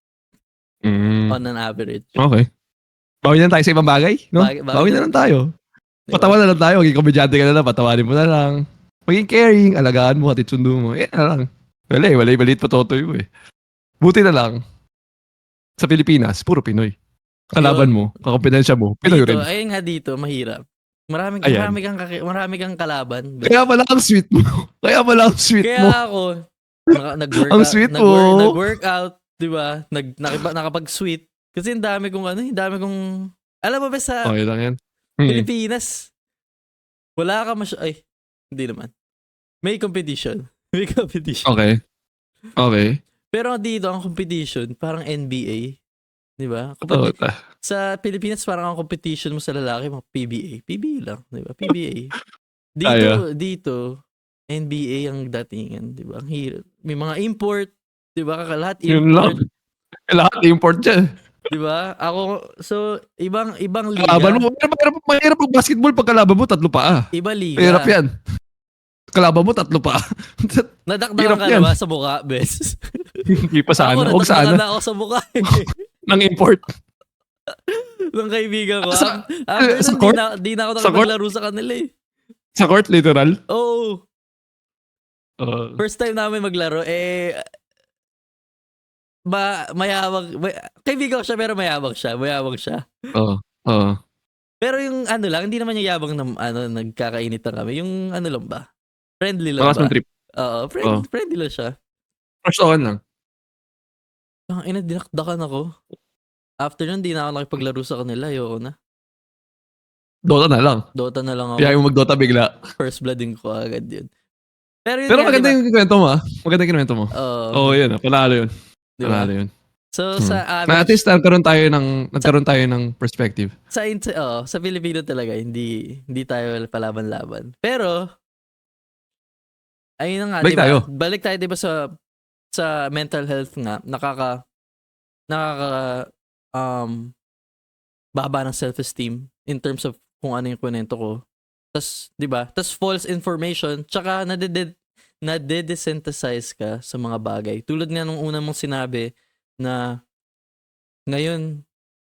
Mm. on an average. Okay. Bawi na lang tayo sa ibang bagay, no? Bawi Bawi na lang tayo. Diba? Patawa na lang tayo. Maging komedyante ka na lang. Patawanin mo na lang. Maging caring. Alagaan mo. Hatid sundo mo. Yan na lang. Maliit pototoy mo eh. Buti na lang. Sa Pilipinas, puro Pinoy. Kalaban mo, kakompetensya mo, Pinoy Dito, rin. ayun nga dito, mahirap. Marami Ayan. marami kang kalaban. Kaya pala ang sweet mo. Kaya pala ang sweet Kaya mo. ako, nag-workout. Ang sweet mo. Nag-workout, di ba? Nakapag-sweet. Kasi ang dami kong alam mo ba sa Okay lang yan. Mm. Pilipinas, wala ka hindi naman. May competition. May competition. Okay. Okay. Pero dito, ang competition, parang NBA. Di ba? Oh, Sa Pilipinas, parang ang competition mo sa lalaki, mga PBA. PBA lang, di ba? PBA. Kaya. Dito, NBA ang datingan, di ba? Ang hirap. May mga import, di ba? Lahat yun lang. import, Lahat import dyan. di ba? Ibang liga. Kalaban mo. Mahirap pag basketball pag kalaban mo, 3 paa. Iba liga. Mahirap yan. Kalaban mo, 3 paa. Nadakdakan Hirap ka yan. na ba sa mukha, bes? Hindi pa sana. Ako, Huwag nadakdakan sana. na ako sa mukha. Nang import. Ng kaibigan ko. Sa- After sa nun, court? di na ako Sa court? nakapaglaro sa kanila eh. Sa court, literal. Oh, Uh, first time namin maglaro, kaibigan ko siya pero mayabang siya. Oo. Pero yung ano lang, hindi naman yung yabang na nagkakainitan kami. Yung ano lang ba? Friendly lang Lakas ba? ng trip. Oo, friendly lang siya. First on lang. Ang dinakdakan ako. After nun, di na ako nakipaglaro sa kanila. Ayoko na. Dota na lang. Dota na lang ako. Kaya yung mag-Dota bigla. First blooding ko agad yun. Pero yun Pero nga, maganda diba? yung kwento mo ah. Maganda yung kwento mo. Oo. Oo, yun ah. Panalo yun. Diba? Panalo yun. So, Hmm. sa Na at average, least nagkaroon tayo ng perspective. sa Pilipino talaga, hindi tayo palaban-laban. Pero, ayun na nga, Balik diba? tayo. Balik tayo, diba, sa mental health nga, baba ng self-esteem in terms of kung ano yung kwento ko. Tas, diba? Tas false information, tsaka nade-desensitize ka sa mga bagay. Tulad nga nung una mong sinabi na ngayon,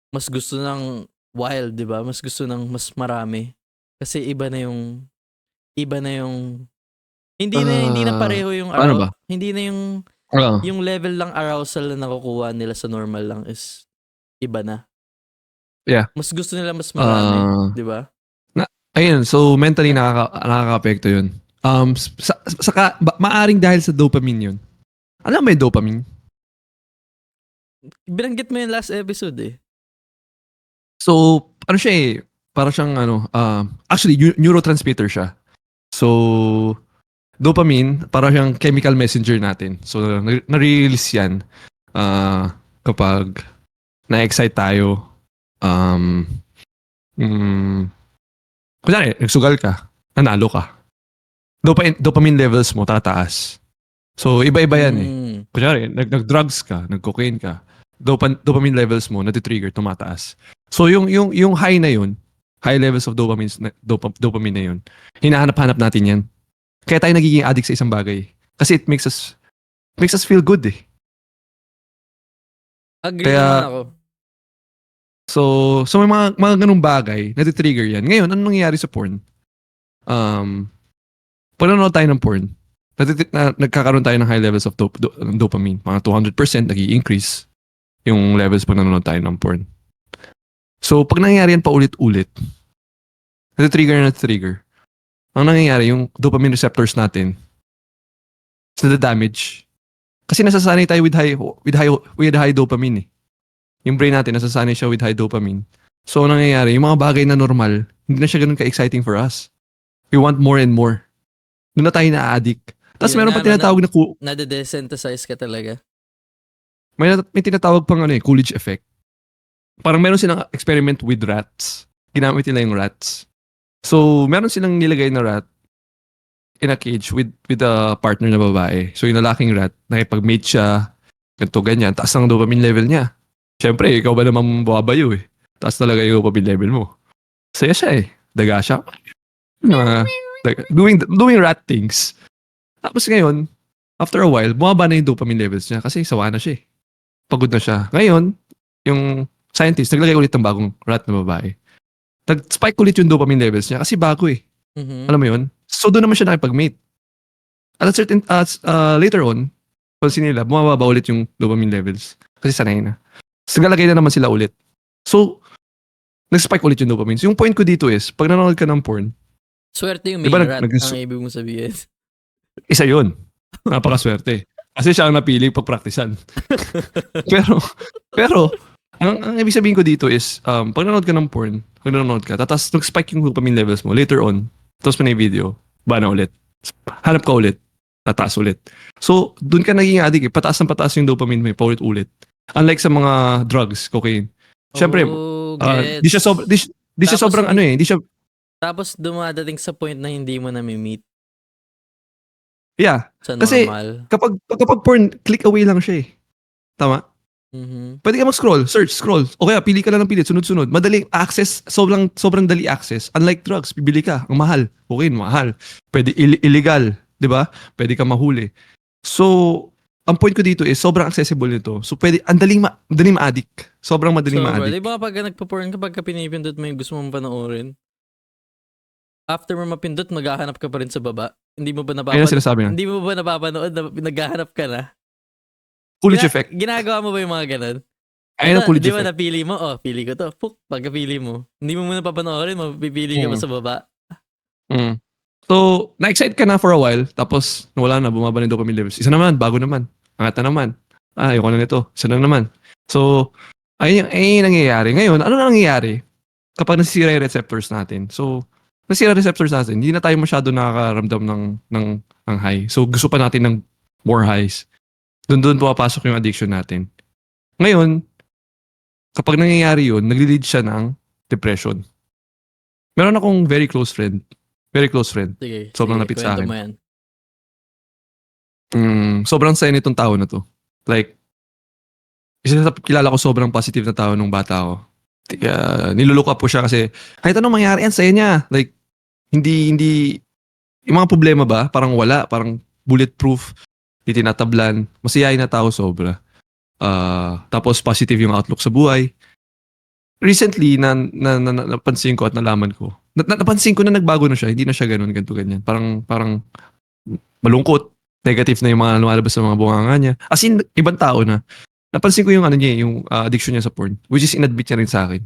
mas gusto ng wild, diba? Mas gusto ng mas marami. Kasi iba na yung hindi na pareho yung paano ba? hindi na Oo. yung level lang arousal na nakukuha nila sa normal lang is iba na. Yeah. Mas gusto nila mas marami, di ba? Ayun, so mentally nakaka-apekto yun. Maaring dahil sa dopamine yun. Alam mo yung dopamine? Binanggit mo yung last episode eh. So, ano siya eh, para siyang actually neurotransmitter siya. So, dopamine, para siyang chemical messenger natin. So, na-release yan kapag na-excite tayo. Kunyari, nagsugal ka, nanalo ka. Dopamine levels mo tataas. So, iba-iba yan eh. Kunyari, nag-drugs ka, nag-cocaine ka, dopamine levels mo nati-trigger, tumataas. So, yung high na yun, high levels of dopamine na yun, hinahanap-hanap natin yan. Kaya tayo nagiging addict sa isang bagay. Kasi it makes us feel good eh. Agree Kaya- naman ako. So may mga ganung bagay, nati-trigger yan. Ngayon, anong nangyayari sa porn? Panonood tayo ng porn. nagkakaroon tayo ng high levels of dopamine. Mga 200% nag-i-increase yung levels pag nanonood tayo ng porn. So, pag nangyayari yan paulit-ulit, trigger, ang nangyayari, yung dopamine receptors natin, damage. Kasi nasasanay tayo with high dopamine eh. Yung brain natin, nasasanay siya with high dopamine. So, ang nangyayari, yung mga bagay na normal, hindi na siya ganun ka-exciting for us. We want more and more. Doon na tayo na-addict. Tapos Yun meron nga, pa tinatawag na Nade-desensitize ka talaga. may tinatawag pang Coolidge effect. Parang meron silang experiment with rats. Ginamit nila yung rats. So, meron silang nilagay na rat in a cage with a partner na babae. So, yung lalaking rat, nakipag-mate siya, ganito, ganyan, taas ang dopamine level niya. Siyempre, ikaw ba naman babayo eh. Taas talaga yung dopamine level mo. Saya siya eh. Daga siya. Doing rat things. Tapos ngayon, after a while, bumaba na yung dopamine levels niya kasi sawa na siya eh. Pagod na siya. Ngayon, yung scientist, naglagay ulit ng bagong rat na babae. Nag-spike ulit yung dopamine levels niya kasi bago eh. Mhm. Alam mo yun? So doon naman siya nakipag-mate. At later on, pansin nila, bumababa ulit yung dopamine levels. Kasi sanay na. So nagalagay na naman sila ulit. So, nag-spike ulit yung dopamine. So yung point ko dito is, pag nanonood ka ng porn, Swerte yung main Diba rat, ang ibig mong sabihin. isa yun. Napakaswerte. Kasi siya ang napili pag-practicean. pero, ang ibig sabihin ko dito is, pag nanonood ka ng porn, pag nanonood ka, tapos nag-spike yung dopamine levels mo, later on, tapos pa na yung video, ba na ulit. Hanap ka ulit, tataas ulit. So, dun ka naging addict eh. Pataas ng pataas yung dopamine mo, paulit-ulit. Unlike sa mga drugs, cocaine. Siyempre, gets. di siya Tapos sobrang ano eh, di siya, Tapos dumadating sa point na hindi mo na-meet yeah. sa Kasi, normal. Kapag porn, click away lang siya eh. Tama? Mhm. Pwede ka mag-scroll, scroll. O kaya, pili ka lang ng pili, sunod-sunod. Madaling access, sobrang dali access. Unlike drugs, bibili ka, ang mahal. Okay, mahal. Pwede illegal, di ba? Pwede ka mahuli. So, ang point ko dito is, sobrang accessible nito. So, pwede, madaling ma-addict. Sobrang madaling ma-addict. Di ba kapag nagpa-porn ka, pagka pinipindot mo yung gusto mong panoorin, after mo mapindot, maghahanap ka pa rin sa baba. Hindi mo ba Ayun ang sinasabi na. Hindi mo ba napapanood na naghahanap ka na? Coolidge effect. Ginagawa mo ba yung mga ganun? Ayun ang Coolidge Di ba effect. napili mo? Oh, pili ko to. Pagkapili mo. Hindi mo muna papanoorin, mapipili ka pa sa baba. Mm. So, na-excite ka na for a while, tapos wala na, bumaba na yung dopamine levels. Isa naman, bago naman. Angat na naman. Ayoko na nito. Isa na naman. So, ayun yung nangyayari. Ngayon, ano na nangyayari kapag nasisira yung receptors natin? So, nasisira yung receptors natin, hindi na tayo masyado nakakaramdam ng high. So, gusto pa natin ng more highs. Doon pumapasok yung addiction natin. Ngayon, kapag nangyayari yun, nagli-lead siya ng depression. Meron akong very close friend. Sige. Sobrang sige, lapit sa kwento akin. mo yan. Sobrang saya nitong tao na to. Like, isa sa kilala ko sobrang positive na tao nung bata ako. Nilulook up po siya kasi kahit anong mangyari, ang saya niya. Like, hindi, yung mga problema ba, parang wala, parang bulletproof, hindi tinatablan, masiyahin na tao sobra. Tapos positive yung outlook sa buhay. Recently, napansin ko at nalaman ko, napansin ko na nagbago na siya, hindi na siya ganun, ganito, ganyan. Parang malungkot, negative na yung mga lumalabas sa mga bunganga niya. As in, ibang tao na. Napansin ko yung yung addiction niya sa porn, which is inadmit niya rin sa akin.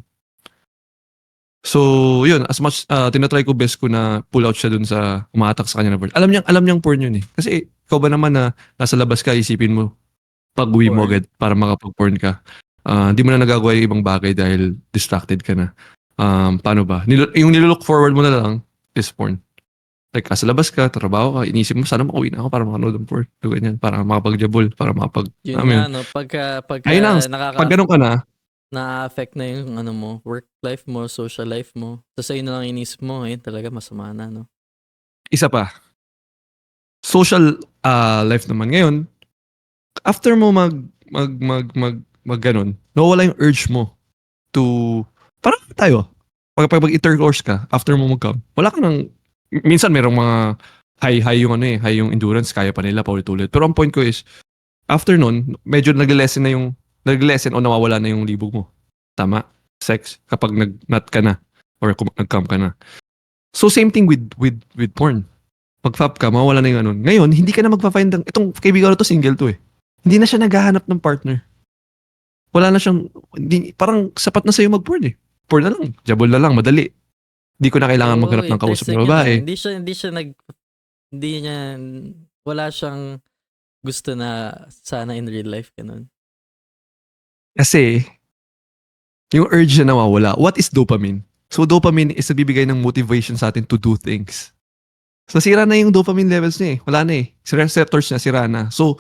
So, yun, as much tinatry ko best ko na pull out siya dun sa umatak sa kanya na porn. Alam niyang porn yun eh. Kasi ikaw ba naman na nasa labas ka, isipin mo pag-uwi mo Porn. agad para makapag-porn ka. Di mo na nagagawa yung ibang bagay dahil distracted ka na. Paano ba? Yung nilook forward mo na lang is porn. Like, sa labas ka, trabaho ka, inisip mo, sana makauwi na ako para makanood ng porn. Ganyan, para makapag-jabol, para makapag... Yun alam mo nga, yun. no? Pagka Ayun lang, pag ganun ka na, na-affect na yung ano mo, work life mo, social life mo. Tapos sa'yo na lang inisip mo, ayun talaga masama na, no? isa pa. Social life naman. Ngayon, after mo mag ganun, nawawala yung urge mo to, parang tayo, pag intercourse ka, after mo mag-come, wala ka nang, minsan merong mga high yung endurance, kaya pa nila paulit-ulit. Pero ang point ko is, after nun, medyo nagle-lessen o nawawala na yung libog mo. Tama? Sex, kapag nag-nut ka na, or kung nag-come ka na. So same thing with porn. Mag-fap ka, mawawala na yung ano. Ngayon, hindi ka na magpa-find ng, itong kaibigan ko to, single to eh. Hindi na siya naghahanap ng partner. Wala na siyang, hindi, parang sapat na sa'yo mag-porn eh. Porn na lang, jabol na lang, madali. Hindi ko na kailangan Oo, maghanap ng kausap interesting na yun, babae. Hindi niya, wala siyang gusto na sana in real life, ganun. Kasi, yung urge na nawawala. What is dopamine? So, dopamine is nagbibigay ng motivation sa atin to do things. So, nasira na yung dopamine levels niya eh. Wala na eh. Si receptors niya, sira na. So,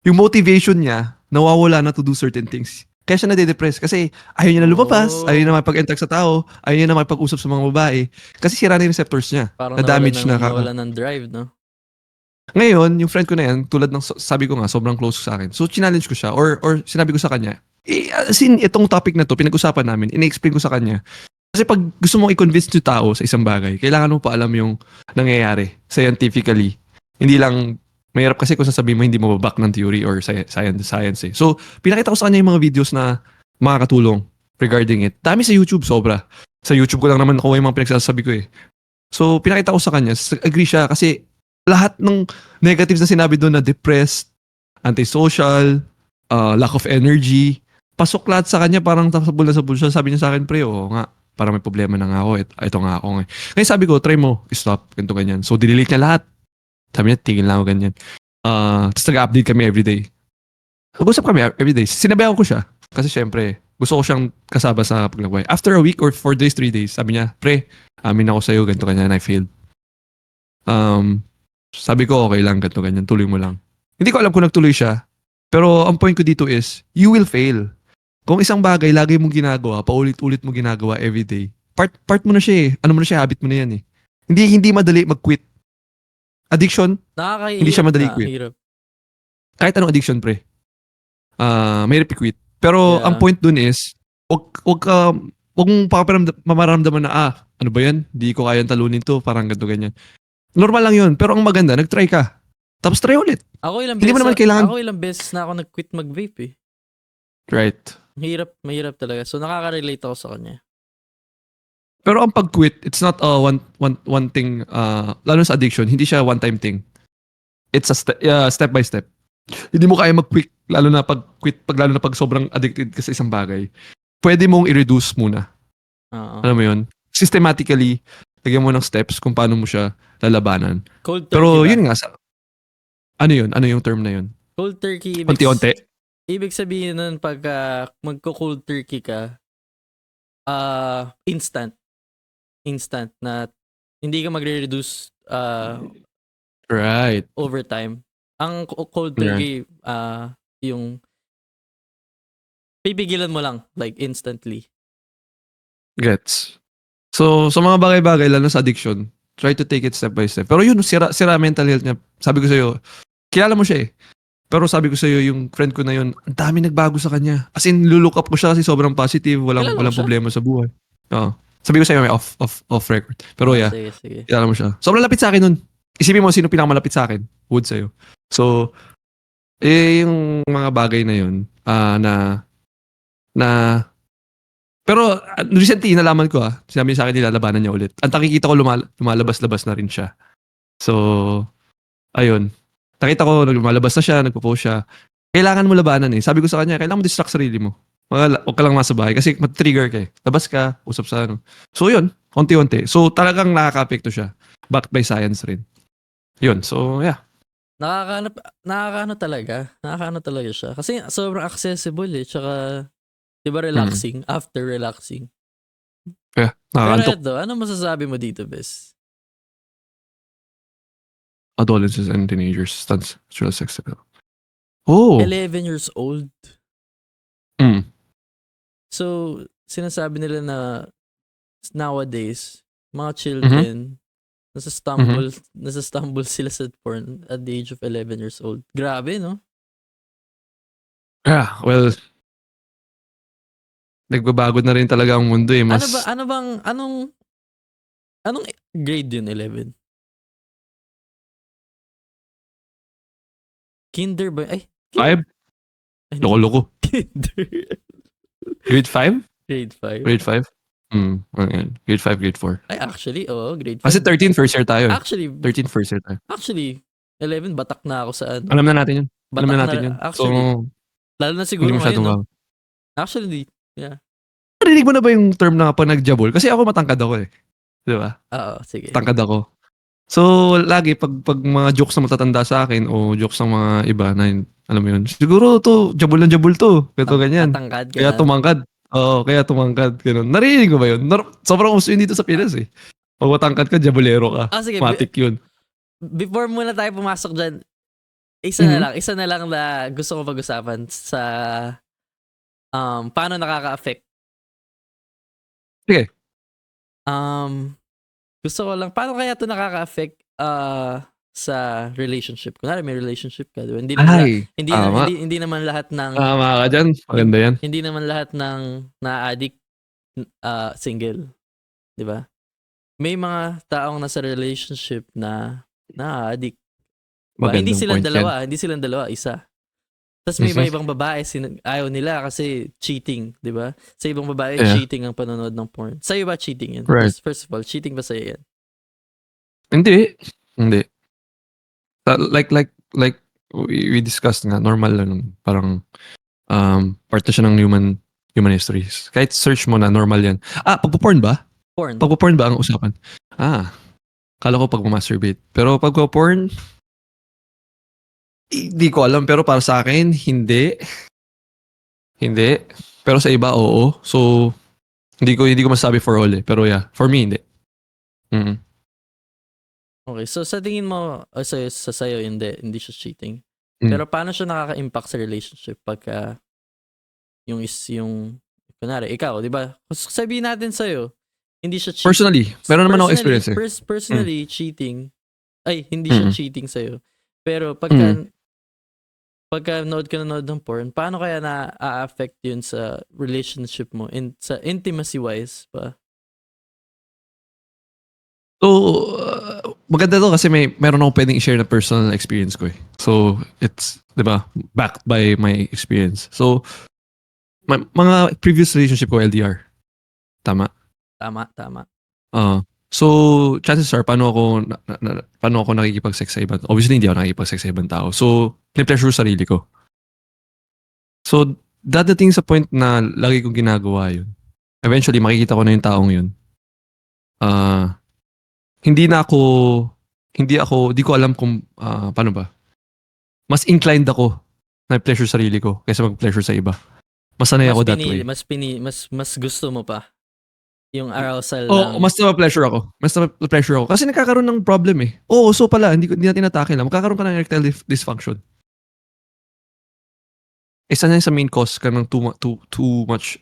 yung motivation niya, nawawala na to do certain things. Kaya siya nade-depress kasi ayaw niya na lumabas, Oh. ayaw niya na makipag-interact sa tao, ayaw niya na makipag-usap sa mga babae. Kasi sira na yung receptors niya. Parang Na-damage na. nawala ng drive, no? Ngayon, yung friend ko na yan, tulad ng sabi ko nga, sobrang close sa akin. So, challenge ko siya or sinabi ko sa kanya, as in, itong topic na to, pinag-usapan namin, ina-explain ko sa kanya. Kasi pag gusto mong i-convince yung tao sa isang bagay, kailangan mo pa alam yung nangyayari scientifically. Hindi lang, mahirap kasi kung sasabihin mo hindi mo back ng theory or science eh. So, pinakita ko sa kanya yung mga videos na makakatulong regarding it. Dami sa YouTube, sobra. Sa YouTube ko lang naman nakuha yung mga pinagsasabi ko eh. So, pinakita ko sa kanya, agree siya kasi lahat ng negatives na sinabi doon na depressed, antisocial, lack of energy, pasok lahat sa kanya parang sabol na sabol siya. Sabi niya sa akin, pre, oo nga, parang may problema na nga ako. Ito nga ako nga. Ngayon sabi ko, try mo, stop, ganito ganyan. So, delete niya lahat. Sabi niya, tigil lang ako ganyan. Tapos nag-update kami everyday. Nag-usap kami everyday. Sinabayan ko siya. Kasi syempre, gusto ko siyang kasama sa paglagway. After a week or 4 days, 3 days, sabi niya, pre, amin ako sa'yo, ganito ganyan, I failed. Sabi ko, okay lang, ganito ganyan, tuloy mo lang. Hindi ko alam kung nagtuloy siya. Pero ang point ko dito is, you will fail. Kung isang bagay, lagi mong ginagawa, paulit-ulit mo ginagawa everyday, part mo na siya eh. Ano mo na siya, habit mo na yan eh. Hindi madali mag-quit. Addiction, Nakakahirap hindi siya madali na, quit. hirap. Kahit anong addiction, pre. Mahirap i-quit. Pero Yeah. ang point dun is, wag mong mamaramdaman na, ano ba yan? Di ko kayang talunin to, parang ganito ganyan. Normal lang yun, pero ang maganda, nag-try ka. Tapos try ulit. Hindi mo naman kailangan- Ako ilang beses na ako nag-quit mag-vape eh. Right. Mahirap talaga. So nakaka-relate ako sa kanya. Pero ang pag-quit, it's not one thing, lalo sa addiction, hindi siya one-time thing. It's a step by step. Hindi mo kaya mag-quit, lalo na pag sobrang addicted ka sa isang bagay. Pwede mong i-reduce muna. Oo. Alam mo yun? Systematically, lagyan mo ng steps kung paano mo siya lalabanan. Cold turkey Pero ba? yun nga, ano yun? Ano yung term na yun? Cold turkey, Unti-unti. ibig sabihin nun pag magko-cold turkey ka, instant na hindi ka magre-reduce Right. over time. Ang cold turkey, yung pipigilan mo lang, like instantly. Gets. So, sa mga bagay-bagay, lalo sa addiction, try to take it step by step. Pero yun, sira mental health niya. Sabi ko sa'yo, kilala mo siya eh. Pero sabi ko sa'yo, yung friend ko na yun, ang dami nagbago sa kanya. As in, lulook up ko siya kasi sobrang positive, Kilala mo walang siya? problema sa buhay. Oo. Sabi ko sa'yo, may off record. Pero yeah, Sige. kilala mo siya. Sobrang lapit sa akin nun. Isipin mo sino pinakamalapit sa akin. Wood sa'yo. So, yung mga bagay na yun, pero recently, nalaman ko sinabi niya sa akin, nilalabanan niya ulit. Ang nakikita ko, lumalabas-labas na rin siya. So, ayun. Nakita ko, lumalabas na siya, nagpo-post siya. Kailangan mo labanan eh. Sabi ko sa kanya, kailangan mo distract sarili mo. Huwag ka lang nasa bahay kasi mat-trigger ka eh. Labas ka, usap sa ano. So yun, konti-unti. So talagang nakaka-apekto siya. Backed by science rin. Yun, so yeah. Nakakaano talaga siya. Kasi sobrang accessible eh. Tsaka, di ba relaxing? After relaxing. Yeah, Pero nakakantok. eto, ano masasabi mo dito, Bes? Adolescents and teenagers, sexual sex. Oh! 11 years old. Mm. So, sinasabi nila na nowadays, mga children, nasa-stumble sila sa porn at the age of 11 years old. Grabe, no? Yeah, well, nagbabago na rin talaga ang mundo eh. Mas, Anong grade yun, 11? Kinder ba? Ay, 5? Loko-loko. Kinder. Grade 5? Grade 5. Grade 5? Ayan. Grade 5, grade 4. Ay, actually, grade 5. Kasi 13 first year tayo. Actually, 13 first year tayo. 11, batak na ako sa ano. Alam na natin yun. Alam Batak na natin yun. Actually, So, lalo na hindi siguro masyadong ngayon, no? bago. Actually, Narinig mo na ba yung term na pag nagjabol? Kasi ako matangkad ako eh. Di ba? oo, sige. Tangkad ako. So, lagi pag mga jokes na matatanda sa akin o jokes ng mga iba na alam mo yun, siguro to, jabol to. Ito ganyan. Matangkad ka Kaya na. tumangkad. Oo, kaya tumangkad. Ganun. Narinig mo ba yun? Sobrang uso yun dito sa Pinas eh. Pag matangkad ka, jabolero ka. Sige. Matik yun. Before muna tayo pumasok dyan, isa na lang na gusto ko pag-usapan sa paano nakaka-affect. Sige. Gusto ko lang, paano kaya ito nakaka-affect sa relationship? Kunwari may relationship ka, diba? Hindi naman lahat ng Tama ka dyan. Maganda yan. hindi naman lahat ng na-addict single, 'di ba? May mga taong nasa relationship na na-addict. Diba? Hindi silang dalawa, isa. Tapos may ibang babae ayaw nila kasi cheating, 'di ba? Sa ibang babae cheating ang panonood ng porn. Sa'yo ba cheating 'yan? Right. First of all, cheating ba sa'yo 'yan? Hindi. Like we discussed nga, normal lang. Parang part na siya ng human histories. Kahit search mo na, normal yan. Pagpo-porn ba? Porn. Pagpo-porn ba ang usapan? Kala ko pag-masturbate. Pero pagpo-porn, hindi ko alam. Pero para sa akin, hindi. Hindi. Pero sa iba, oo. So, hindi ko masabi for all eh. Pero yeah, for me, hindi. Okay, so sa tingin mo, sa sayo, hindi siya cheating. Pero paano siya nakaka-impact sa relationship pagka yung kunwari, ikaw, di ba? Sabihin natin sa'yo, hindi siya cheating. Personally, meron naman ako experience eh. Personally, cheating, hindi siya cheating sa'yo. Pero pagka nanood ng porn, paano kaya na-affect yun sa relationship mo? Sa intimacy-wise pa? So, maganda to kasi meron akong pwedeng i-share na personal experience ko eh. So, it's, di ba, backed by my experience. So, mga previous relationship ko, LDR. Tama? Tama. So, chances are, paano ako nakikipag-sex sa ibang? Obviously, hindi ako nakikipag-sex sa ibang tao. So, pin-pleasure sarili ko. So, dadating sa point na lagi kong ginagawa yun. Eventually, makikita ko na yung taong yun. Hindi ko alam kung paano ba. Mas inclined ako na pleasure sarili ko kaysa mag-pleasure sa iba. Mas sanay ako that way. Mas gusto mo pa yung arousal mas na-pleasure ako. Kasi nagkakaroon ng problem eh. So pala, hindi natin atake lang. Magkakaroon ka ng erectile dysfunction. Isa na yun sa main cause ka ng too much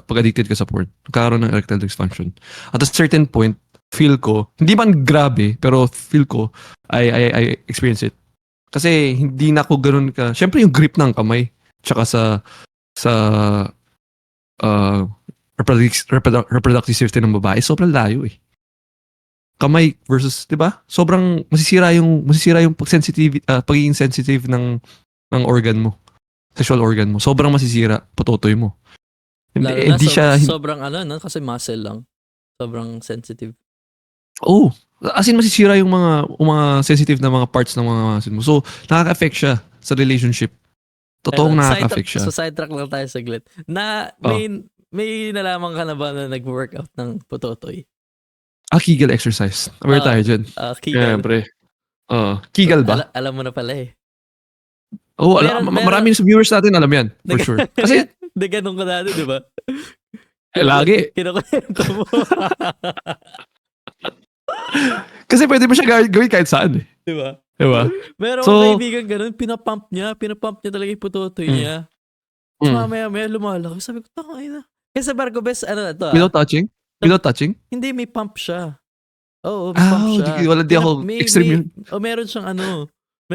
pag-addicted ka sa porn. Magkakaroon ng erectile dysfunction. At a certain point, feel ko, hindi man grabe, pero feel ko, I experience it. Kasi hindi na ako ganun ka, syempre yung grip ng kamay, tsaka sa reproductive system ng babae, sobrang layo eh. Kamay versus, di ba? Sobrang masisira yung pagiging sensitive ng organ mo, sexual organ mo. Sobrang masisira, patutoy mo. Hindi siya sobrang kasi muscle lang. Sobrang sensitive. As in masisira yung mga sensitive na mga parts ng mga muscle mo. So, nakaka-affect siya sa relationship. Totoong nakaka-affect siya. So, sidetrack lang tayo saglit. May nalaman ka na ba na nag-workout ng pototoy? Kegel exercise. Aware tayo dyan. Kegel. Siyempre. Kegel ba? Alam mo na pala eh. Marami sa viewers natin alam yan. For sure. Kasi, di ganun ka natin, di ba? Lagi. Kinukwento mo. Kasi pwede mo siya gawin kahit saan eh. Diba? Meron kaibigan ganun, pinapump niya talaga yung putotoy niya. So mamaya lumalaki. Sabi ko, tangay na. Kasi Barko Best, Without touching? Hindi, may pump siya. May pump siya. Wala di ako extreme yun. Meron siyang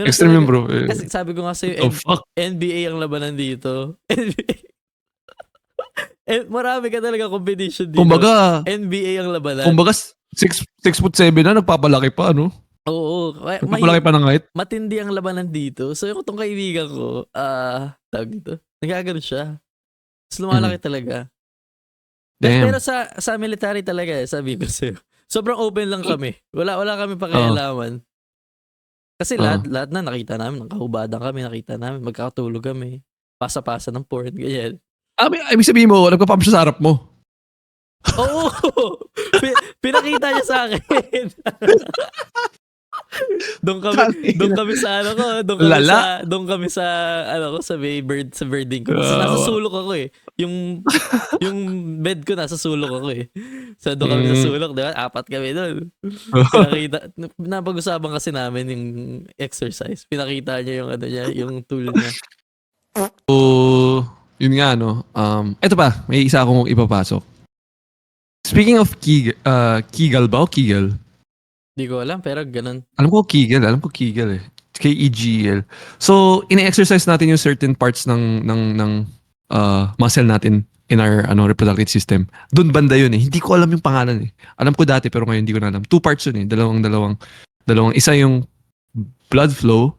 extreme yun bro. Kasi sabi ko nga sa'yo, NBA ang labanan dito. Marami ka talaga competition dito. Kumbaga, NBA ang labanan. Kumbaga, 6'7" na, nagpapalaki pa, no? Oo. Nagpapalaki pa ng height. Matindi ang labanan dito. So, yung itong kaibigan ko, tawag dito, nagkagano siya. Tapos lumalaki talaga. Damn. Pero sa military talaga, sabi ko sa'yo. Sobrang open lang kami. Wala kami pakialaman. Kasi lahat na nakita namin, nakahubadan kami, nakita namin, magkakatulog kami. Pasa-pasa ng porn, ganyan. Ibig sabihin mo, nagpa-pump siya sa harap mo. Oo! Pinakita niya sa akin. Doon kami sa ano ko, doon kami sa ano ko sa birding ko. Kasi nasa sulok ako eh. Yung bed ko nasa sulok ako eh. So doon kami sa sulok, di ba? 4 kami doon. Napag-usapan kasi namin yung exercise. Pinakita niya yung ano niya, yung tool niya. So, yun nga no. Eto pa, may isa akong ipapasok. Speaking of Kegel ba o Kegel? Di ko alam, pero ganun. Alam ko Kegel eh. Kegel. So, ine-exercise natin yung certain parts ng muscle natin in our reproductive system. Doon banda yun eh. Hindi ko alam yung pangalan eh. Alam ko dati pero ngayon hindi ko na alam. 2 parts yun eh. Dalawang isa yung blood flow.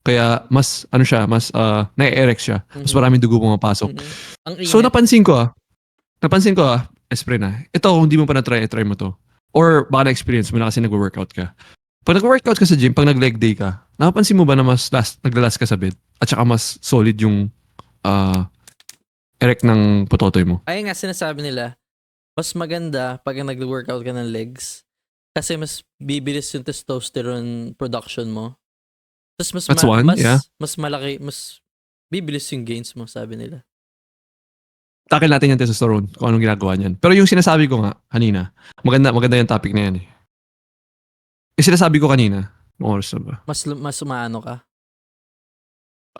Kaya mas na-erect siya. Mas maraming dugo pumapasok. Ang So napansin ko espre na. Ito kung hindi mo pa na-try mo to. Or baka na-experience mo na kasi nag-workout ka. Pag nag-workout ka sa gym, pag nag-leg day ka, napapansin mo ba na mas naglalas ka sa bed? At saka mas solid yung erect ng pototoy mo? Ayun nga sinasabi nila, mas maganda pag nag-workout ka ng legs kasi mas bibilis yung testosterone production mo. Tapos mas malaki, mas bibilis yung gains mo, sabi nila. Takil natin yung testosterone kung anong ginagawa niyan. Pero yung sinasabi ko nga kanina, maganda yung topic na yan eh. Yung sinasabi ko kanina, oras na ba? Mas umaano ka?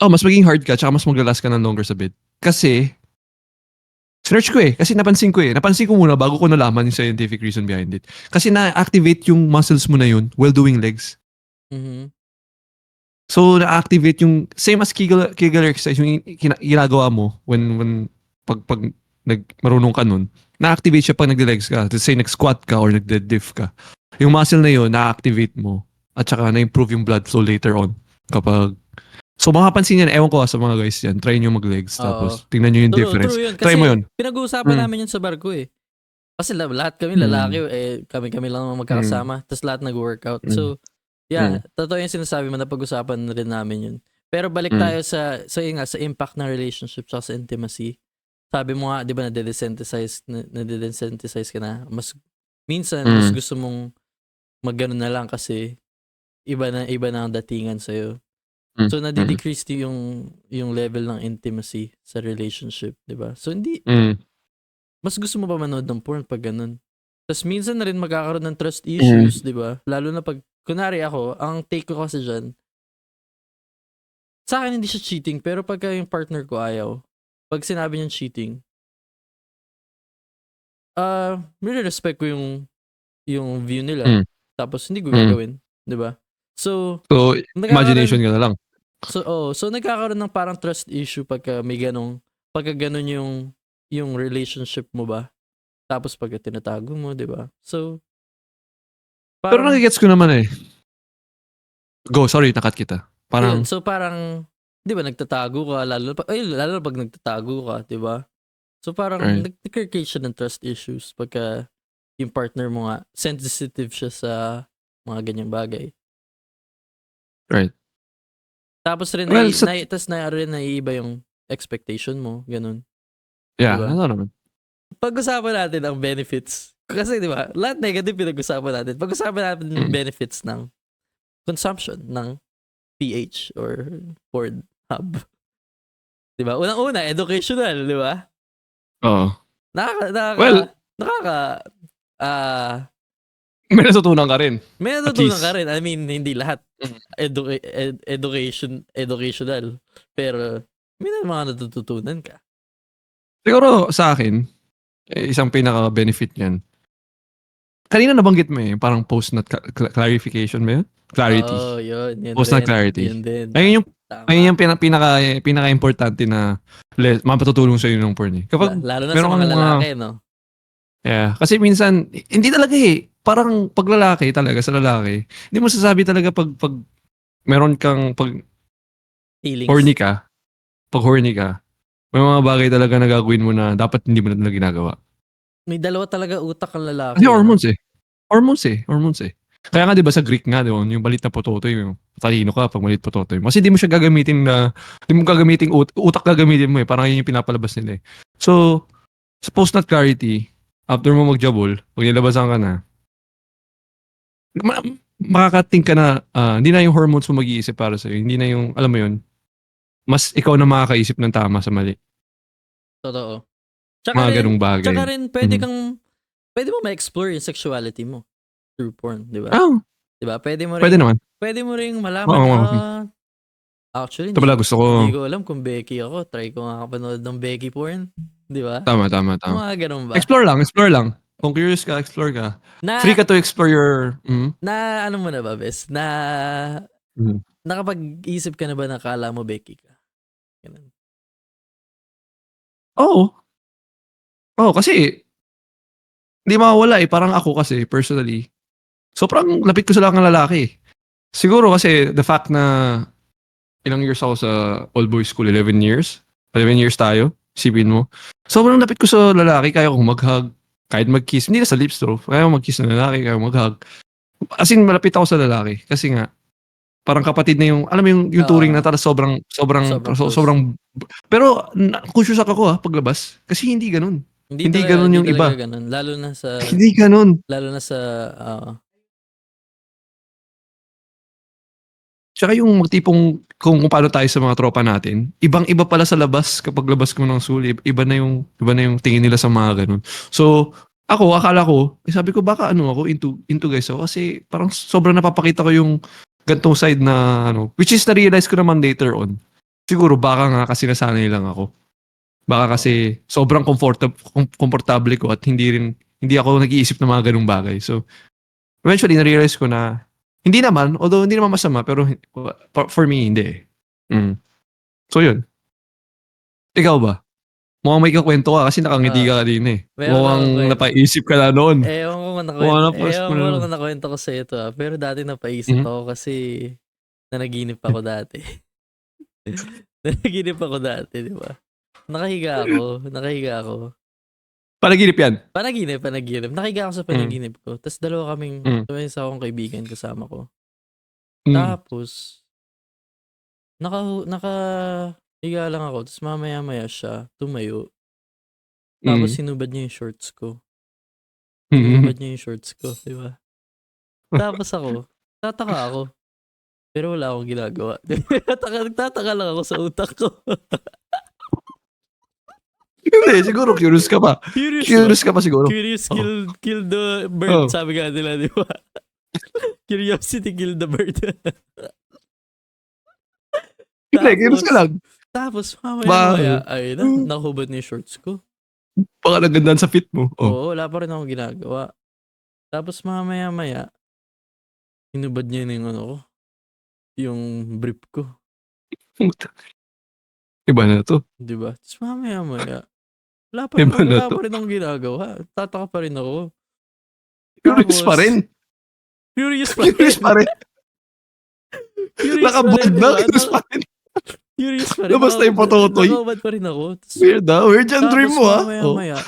Mas maging hard ka, tsaka mas maglalas ka ng longer sa bed. Kasi, search ko eh. Kasi napansin ko muna bago ko nalaman yung scientific reason behind it. Kasi na-activate yung muscles mo na yun while doing legs. Mm-hmm. So, na-activate yung, same as Kegel exercise, yung ginagawa mo when pag marunong ka nun, na-activate siya pag nag-legs ka. Say, nag-squat ka or nag-deadlift ka. Yung muscle na yun, na-activate mo. At saka na-improve yung blood flow later on. So, makapansin yan, ewan ko sa mga guys yan, try nyo mag-legs. Tapos, tingnan nyo yung difference. True yun. Try mo yun. Pinag-uusapan namin yun sa barko eh. Kasi lahat kami lalaki, kami lang magkakasama. Tapos lahat nag-workout. So, totoo yung sinasabi mo na pag-usapan rin namin yun. Pero balik tayo sa impact ng relationship sa intimacy. Sabi mo nga, di ba, na-desensitize ka na. Minsan, mas gusto mong mag-ganon na lang kasi iba na ang datingan sa'yo. So, nadi-decrease yung level ng intimacy sa relationship, di ba? So, hindi, mas gusto mo pa manood ng porn pag ganon. Tapos, minsan na rin magkakaroon ng trust issues, di ba? Lalo na pag, kunwari ako, ang take ko kasi dyan, sa akin hindi siya cheating, pero pagka yung partner ko ayaw, pag sinabi niyang cheating, really respect ko yung view nila. Tapos hindi ko gagawin, 'di ba? So imagination ka na lang. So nagkakaroon ng parang trust issue pagka ganon yung relationship mo ba? Tapos pagka tinatago mo, 'di ba? So pero nagigets ko naman eh. Go, sorry, nakat kita. Parang so parang 'di ba nagtatago ka lalo pag nagtatago ka, 'di ba? So parang nag-create siya ng trust issues pagka yung partner mo nga sensitive siya sa mga ganyang bagay. Right. Tapos rin naiiba yung expectation mo, ganun. Yeah, diba? ano naman. Pag-usapan natin ang benefits. Kasi 'di ba, lahat negative pinag-usapan natin. Pag-usapan natin yung benefits ng consumption ng PH or Pornhub. 'Di ba? Unang-una, educational, 'di ba? Oo. May natutunan ka rin. May natutunan ka rin. I mean, hindi lahat educational. Pero may mga natututunan ka. Siguro sa akin, isang pinaka-benefit niyan. Kanina nabanggit mo eh, parang post-nut clarification ba yun? Clarity. Oh, yun. Post-nut clarity. Yun din. Ayun yung pinaka-importante na mapatutulong sa'yo ng porn eh. Kapag lalo na sa mga lalaki, no? Yeah. Kasi minsan, hindi talaga eh. Parang pag lalaki talaga, sa lalaki, hindi mo sasabi talaga pag meron kang feelings. Pag horny ka, may mga bagay talaga na gagawin mo na dapat hindi mo na talaga ginagawa. May dalawa talaga utak ang lalaki. Kasi hormones eh. Hormones eh. Kaya nga 'di ba sa Greek nga, 'di ba, yung balit na pototoy, yung talino ka pag malit pototoy. Kasi di mo siya gagamitin di mo gagamitin utak gagamitin mo eh. Parang yun yung pinapalabas nila eh. So, sa post-nut clarity, after mo magjabol, pag nilabasan ka na, makaka-think ka na, hindi na yung hormones mo mag-iisip para sa'yo. Hindi na yung, alam mo yun, mas ikaw na makakaisip ng tama sa mali. Totoo. Mga ganung bagay. Tsaka rin, pwede mo ma-explore yung sexuality mo through porn, di ba? Ah, Di ba? Pwede mo ring malaman, Oo. actually, Ito pala gusto ko. hindi ko alam kung Becky ako. Try ko nga kapanood ng Becky porn. Di ba? Tama. Mga ganun ba? Explore lang. Kung curious ka, explore ka. Free ka to explore your... Na ano mo na ba, Bes? Mhm. Nakapag-isip ka na ba na kala mo Becky ka? Ganun. Oo, kasi hindi mawawala eh. Parang ako kasi, personally, sobrang lapit ko sa lahat ng lalaki. Siguro kasi the fact na ilang years ako sa all-boys school, 11 years. 11 years tayo, isipin mo. Sobrang lapit ko sa lalaki, kaya kong mag-hug, kahit mag-kiss. Hindi na sa lips though, kaya kong mag-kiss na lalaki, kaya kong mag-hug. As in, malapit ako sa lalaki. Kasi nga, parang kapatid na yung, alam mo yung turing na tara sobrang Close. pero conscious ako paglabas. Kasi hindi ganun. Hindi talaga- ganun yung hindi iba. talaga ganun. Lalo na sa Hindi ganun. Tsaka yung tipong kung paano tayo sa mga tropa natin, ibang-iba pala sa labas kapag labas ko ng school, iba na yung tingin nila sa mga ganun. So, ako, akala ko, sabi ko baka ako into guys ako kasi parang sobrang napapakita ko yung gantong side na which is na-realize ko naman later on. Siguro baka nga kasi nasanay lang ako. Baka kasi sobrang komportable ko at hindi ako nag-iisip ng mga ganung bagay. So, eventually, na-realize ko na hindi naman, although hindi naman masama, pero for me, hindi. So, yun. Ikaw ba? Mukhang may kakwento ka kasi nakangiti ka din eh. Meron Mukhang akong kwento. napaisip ka na noon. Ewan ko kung Wala pa, nakwento ko sa ito pero dati napaisip ako kasi nanaginip ako dati. Nanaginip ako dati, di ba? Nakahiga ako. Panaginip yan. Panaginip. Nakahiga ako sa panaginip ko. Tapos dalawa kaming, may isa akong kaibigan kasama ko. Tapos, nakahiga lang ako. Tapos mamaya-maya siya, tumayo. Tapos sinubad niya yung shorts ko. Di ba? Tapos ako, tataka ako. Pero wala akong ginagawa. Nagtataka lang ako sa utak ko. Hindi, siguro curious ka pa. Curious ka pa siguro. Curious kill the bird, sabi nga nila, di ba? Curiosity kill the bird. Hindi, curious ka lang. Tapos, mamaya, nakahubad na yung shorts ko. Baka nagandaan sa fit mo. Oo, wala pa rin akong ginagawa. Tapos, mamaya, hinubad niya na yung yung brief ko. Iba na to. Di ba? Tapos, mamaya, wala pa Iba na to. rin akong ginagawa. Tataka pa rin ako. Curious pa rin. Curious pa rin. Nakabad na, curious pa rin. Curious pa rin. Labas na yung pototoy. Nakabad pa rin ako. Weird ah. Weird yung dream mo ah. Mamaya,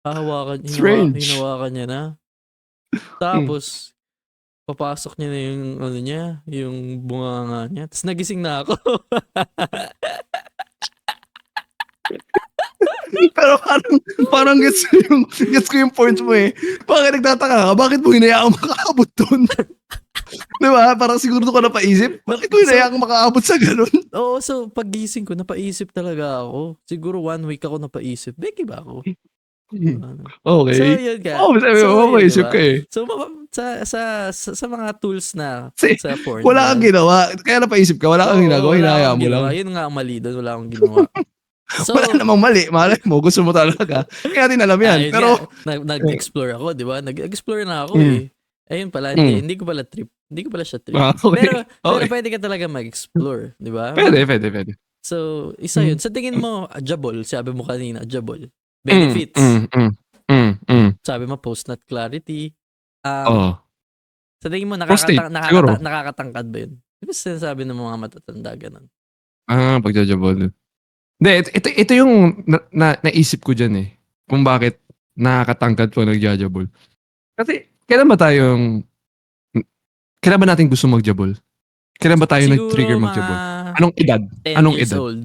hinawakan niya na. Tapos, papasok niya na yung yung bunganga niya. Tapos nagising na ako. Pero parang gets ko yung points mo eh. Bakit nagtataka ka? Bakit mo hinayaan makaabot dun? Diba? Parang siguro ko napaisip. Bakit mo hinayaan makaabot sa ganun? Oo, so pagising ko, napaisip talaga ako. Siguro 1 week ako napaisip. Becky ba ako? Okay. So, yun ka. Mapaisip ka eh. So, sa mga tools na sa porn. Wala kang ginawa. Kaya napaisip ka. Wala kang ginagawa. Hinayaan mo lang. Yun nga ang mali doon. Wala akong ginawa. So, wala namang mali. Malay mo. Gusto mo talaga. Kaya din alam yan. Pero, nag-explore ako, di ba? Nag-explore na ako eh. Ayun pala, hindi ko pala trip. Hindi ko pala siya trip. Okay. Pero pwede ka talaga mag-explore, di ba? Pwede. So, isa yun. Sa tingin mo, jabol, sabi mo kanina, jabol. Benefits. Sabi mo, post-nut clarity. Sa tingin mo, nakakatangkad ba yun? Di ba sinasabi ng mga matatanda ganun? Pagjajabol. Hindi, ito yung naisip ko dyan eh. Kung bakit nakakatangkad po nagjajabol. Kasi, kailan ba natin gusto magjabol? Kailan ba tayo Siguro nag-trigger mga magjabol? Anong edad? 10 Anong years edad? old.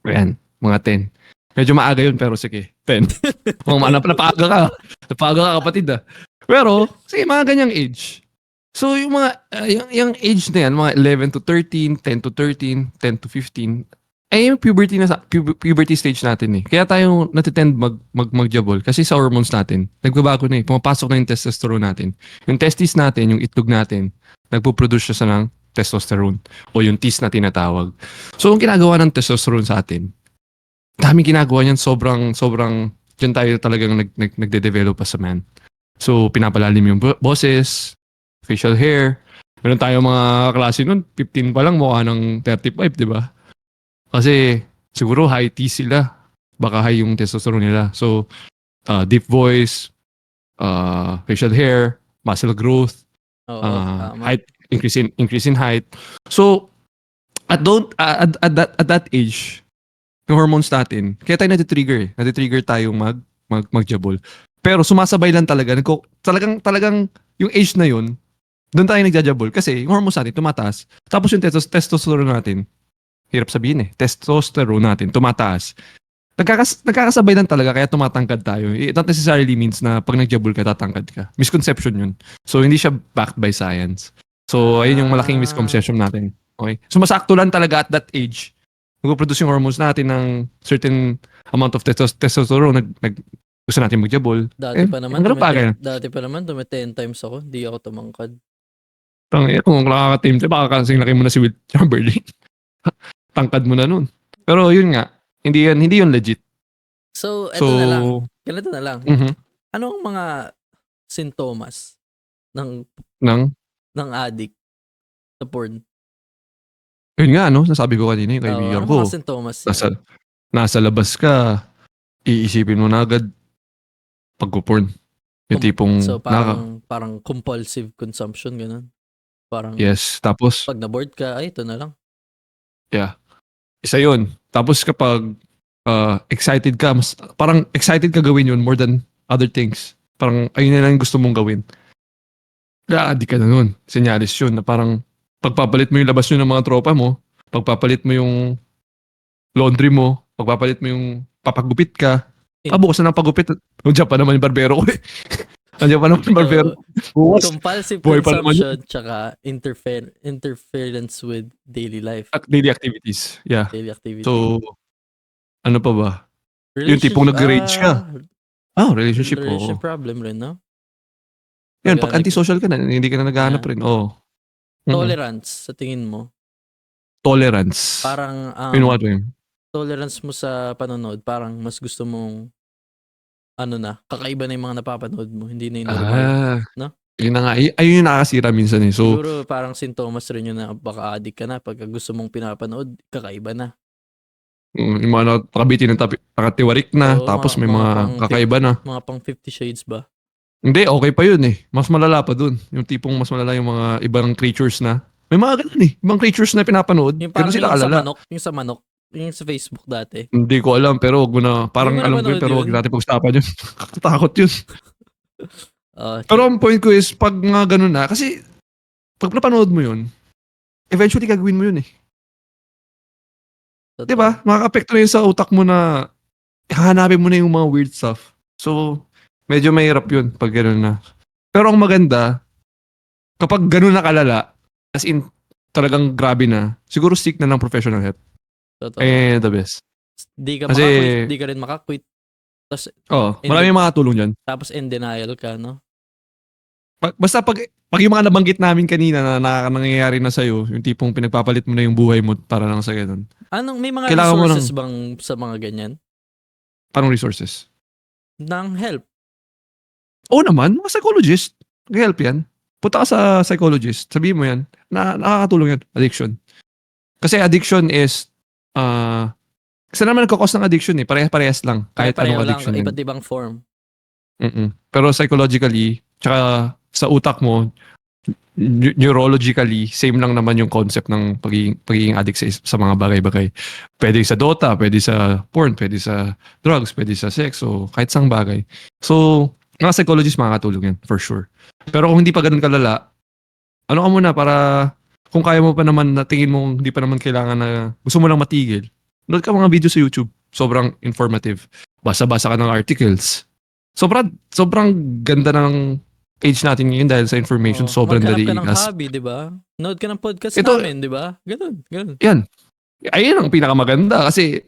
Ayan, mga 10. Medyo maaga yun, pero sige, 10. Napaaga ka. Napaaga ka, kapatid ah. Pero, sige, mga ganyang age. So, yung mga, yung age na yan, mga 11 to 13, 10 to 13, 10 to 15, ay yung puberty stage natin eh. Kaya tayo natitend magjabol kasi sa hormones natin, nagbabago na eh. Pumapasok na yung testosterone natin. Yung testis natin, yung itlog natin, nagpo-produce siya ng testosterone o yung TIS na tinatawag. So, ang ginagawa ng testosterone sa atin, daming ginagawa niyan, sobrang, dyan tayo talagang nagde-develop as a man. So, pinapalalim yung boses, facial hair. Meron tayo mga klase nun, 15 pa lang, mukha ng 35, di ba? Kasi, siguro high T sila. Baka high yung testosterone nila. So, deep voice, facial hair, muscle growth, Oo, tama. height, increase in height. So, at that age, yung hormones natin, kaya tayo natitrigger eh. Natitrigger tayong magjabol. Pero sumasabay lang talaga. Talagang yung age na yun, doon tayo nagjajabol. Kasi yung hormones natin tumataas. Tapos yung testosterone natin, hirap sabihin eh, testosterone natin tumataas. Nagkakasabay lang talaga kaya tumatangkad tayo. It not necessarily means na pag nagjabol ka, tatangkad ka. Misconception yun. So, hindi siya backed by science. So, ayun yung malaking misconception natin. Okay? So, masakto lang talaga at that age. Nag-produce yung hormones natin ng certain amount of testosterone. Gusto natin magjabol. Dati pa naman, Dati dumi 10 times ako. Di ako tumangkad. Kung nakaka-team tayo, baka kasing laki mo na si Will Chamberlain. Tangkad mo na nun. Pero yun nga, hindi yun legit. So, eto na lang. Ganito na lang. Mhm. Ano ang mga sintomas ng addict sa porn? Yun nga, no? Nasabi ko kanina yung kaibigan Ano ko. mga sintomas yan? Nasa labas ka, iisipin mo na agad pagpo-porn. Yung tipong, So, parang compulsive consumption, ganun. Parang, yes. Tapos, pag na-bored ka, ay, ito na lang. yeah. Isa yun. Tapos kapag excited ka, parang excited ka gawin yun more than other things. Parang ayun na lang yung gusto mong gawin. Kaya di ka na nun. Senyalis yun na parang pagpapalit mo yung labas yun ng mga tropa mo, pagpapalit mo yung laundry mo, pagpapalit mo yung papagupit ka, bukas na ng pagupit. Nandiyan pa naman yung barbero ko eh. Nandiyan pa naman yung barbero. Bukas. Compulsive Buhay pa naman consumption tsaka interference with daily life. Daily activities. Yeah. Daily activity. So, ano pa ba? Yung tipong nag-rage ka. Relationship. Relationship problem rin, no? Yan, pag antisocial ka na, hindi ka na naghahanap rin. Oo. Tolerance, sa tingin mo? Tolerance. Parang, In what way? tolerance mo sa panonood, parang mas gusto mong, kakaiba na yung mga napapanood mo, hindi na yung normal. No? Yun na nga. Ayun yung nakakasira minsan eh. So, siguro parang sintomas rin yun na baka addict ka na pag gusto mong pinapanood, kakaiba na. yung mga nakabitin ng nakatiwarik na, Oo, tapos may mga kakaiba na. Mga pang 50 Shades ba? Hindi, okay pa yun eh. Mas malala pa dun. Yung tipong mas malala yung mga ibang creatures na. May mga ganun eh. Ibang creatures na pinapanood. Yung parang Ganun sila yung kalala. sa manok, yung sa Facebook dati. Hindi ko alam, pero wag mo na. Parang Hindi mo alam ko yun, napanood pero wag yun? natin pag-usapan yun. Takot yun. Okay. Pero ang point ko is, pag nga ganun na, kasi pag napanood mo yun, eventually gagawin mo yun eh. Totoo. Diba? Makaka-apekto na yun sa utak mo na hahanapin mo na yung mga weird stuff. So, medyo mahirap yun pag gano'n na. Pero ang maganda, kapag gano'n na kalala, as in, talagang grabe na, siguro seek na ng professional help. Totoo. The best. Di ka Kasi- makakwit, di ka rin makakwit. Maraming makatulong dyan. Tapos in denial ka, no? Basta pag yung mga nabanggit namin kanina na nangyayari na sa'yo, yung tipong pinagpapalit mo na yung buhay mo para lang sa ganun. May mga Kailangan mo resources bang sa mga ganyan? Parang resources. Ng help? Oo naman, mga psychologist. Nag-help yan. Punta ka sa psychologist. Sabihin mo yan. Nakakatulong yan. Addiction. Kasi addiction is, kasi naman nagkakos ng addiction eh. Parehas lang. Kahit Pareho anong lang, addiction. iba't ibang form. Pero psychologically, tsaka sa utak mo, neurologically, same lang naman yung concept ng pagiging addict sa mga bagay-bagay. Pwede sa Dota, pwede sa porn, pwede sa drugs, pwede sa sex, so kahit sang bagay. So, mga psychologist makakatulong yan, for sure. Pero kung hindi pa ganun kalala, ano ka muna para kung kaya mo pa naman na tingin mo hindi pa naman kailangan na gusto mo lang matigil, nood ka mga video sa YouTube. Sobrang informative. Basa-basa ka ng articles. Sobrang ganda ng age natin ngayon dahil sa information. Sobrang dali Maghanap ka ng igas. hobby, di ba? Nood ka ng podcast Ito- namin, di ba? Ganun. Yan. Ayun ang pinakamaganda kasi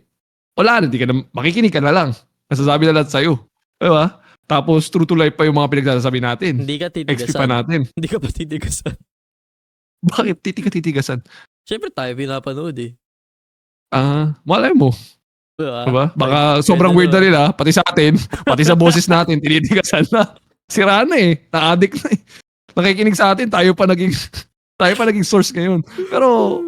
wala na, di ka na, makikinig ka na lang. Nasasabi na lahat sa'yo. Diba? Tapos true to life pa yung mga pinagsasabi natin. Hindi ka XP pa titigasan. natin. Hindi ka pa titigasan. Bakit? Titigasan. Siyempre tayo pinapanood eh. Malay mo. Diba? Diba? Baka sobrang weird na nila, pati sa atin, pati sa boses natin, tinitigasan na. Sira na eh. Na-addict na eh. Nakikinig sa atin, tayo pa naging source ngayon. Pero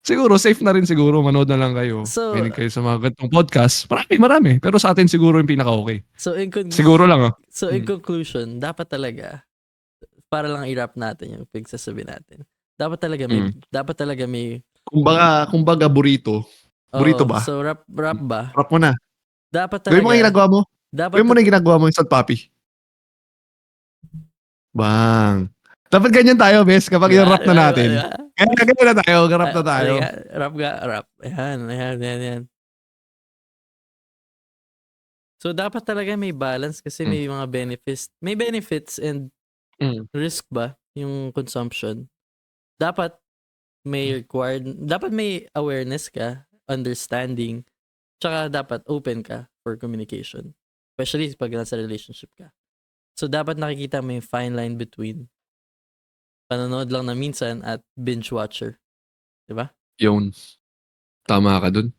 siguro, safe na rin siguro. Manood na lang kayo. So- Makinig kayo sa mga ganitong podcast. Marami. Pero sa atin siguro yung pinaka-okay. So Siguro lang in conclusion, dapat talaga, para lang i-wrap natin yung pagsasabi natin. Dapat talaga may Kumbaga burrito. Burrito Oo, ba? So rap ba? Rap mo na. Dapat talaga. Gawin mo yung ginagawa mo. Dapat Gawin mo na yung ginagawa mo yung Salt Papi. Bang. Dapat ganyan tayo, bes, kapag yung rap na natin. Ganyan na tayo, rap na tayo. Rap. Ayan. So, dapat talaga may balance kasi may mga benefits. May benefits and risk ba yung consumption. Dapat may awareness ka, understanding, tsaka dapat open ka for communication. Especially pag nasa relationship ka. So, dapat nakikita mo yung fine line between panonood lang na minsan at binge watcher. Diba? Yun. Tama ka dun.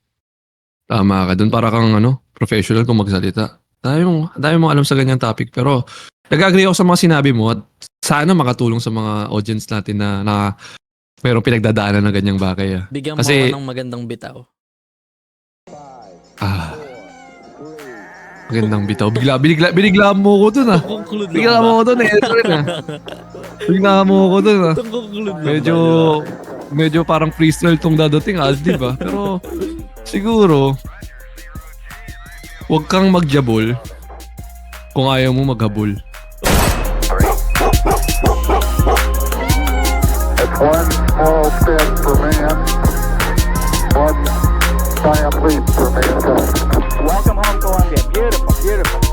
Para kang professional kung magsalita. Dami mong alam sa ganyang topic. Pero nag-agree ako sa mga sinabi mo at sana makatulong sa mga audience natin na mayroong pinagdadaanan ng ganyang bagay. Bigyan Kasi- mo ako ng magandang bitaw. Magandang bitaw. Binigla mo ko dun Conclude Bigla mo ko dun Bigla mo ko dun Conclude Medyo parang freestyle tong dadating, Aldi ba? Pero siguro, huwag kang magjabol kung ayaw mo maghabol. It's one small step for man, one giant leap for mankind. Welcome home, Columbia. Beautiful.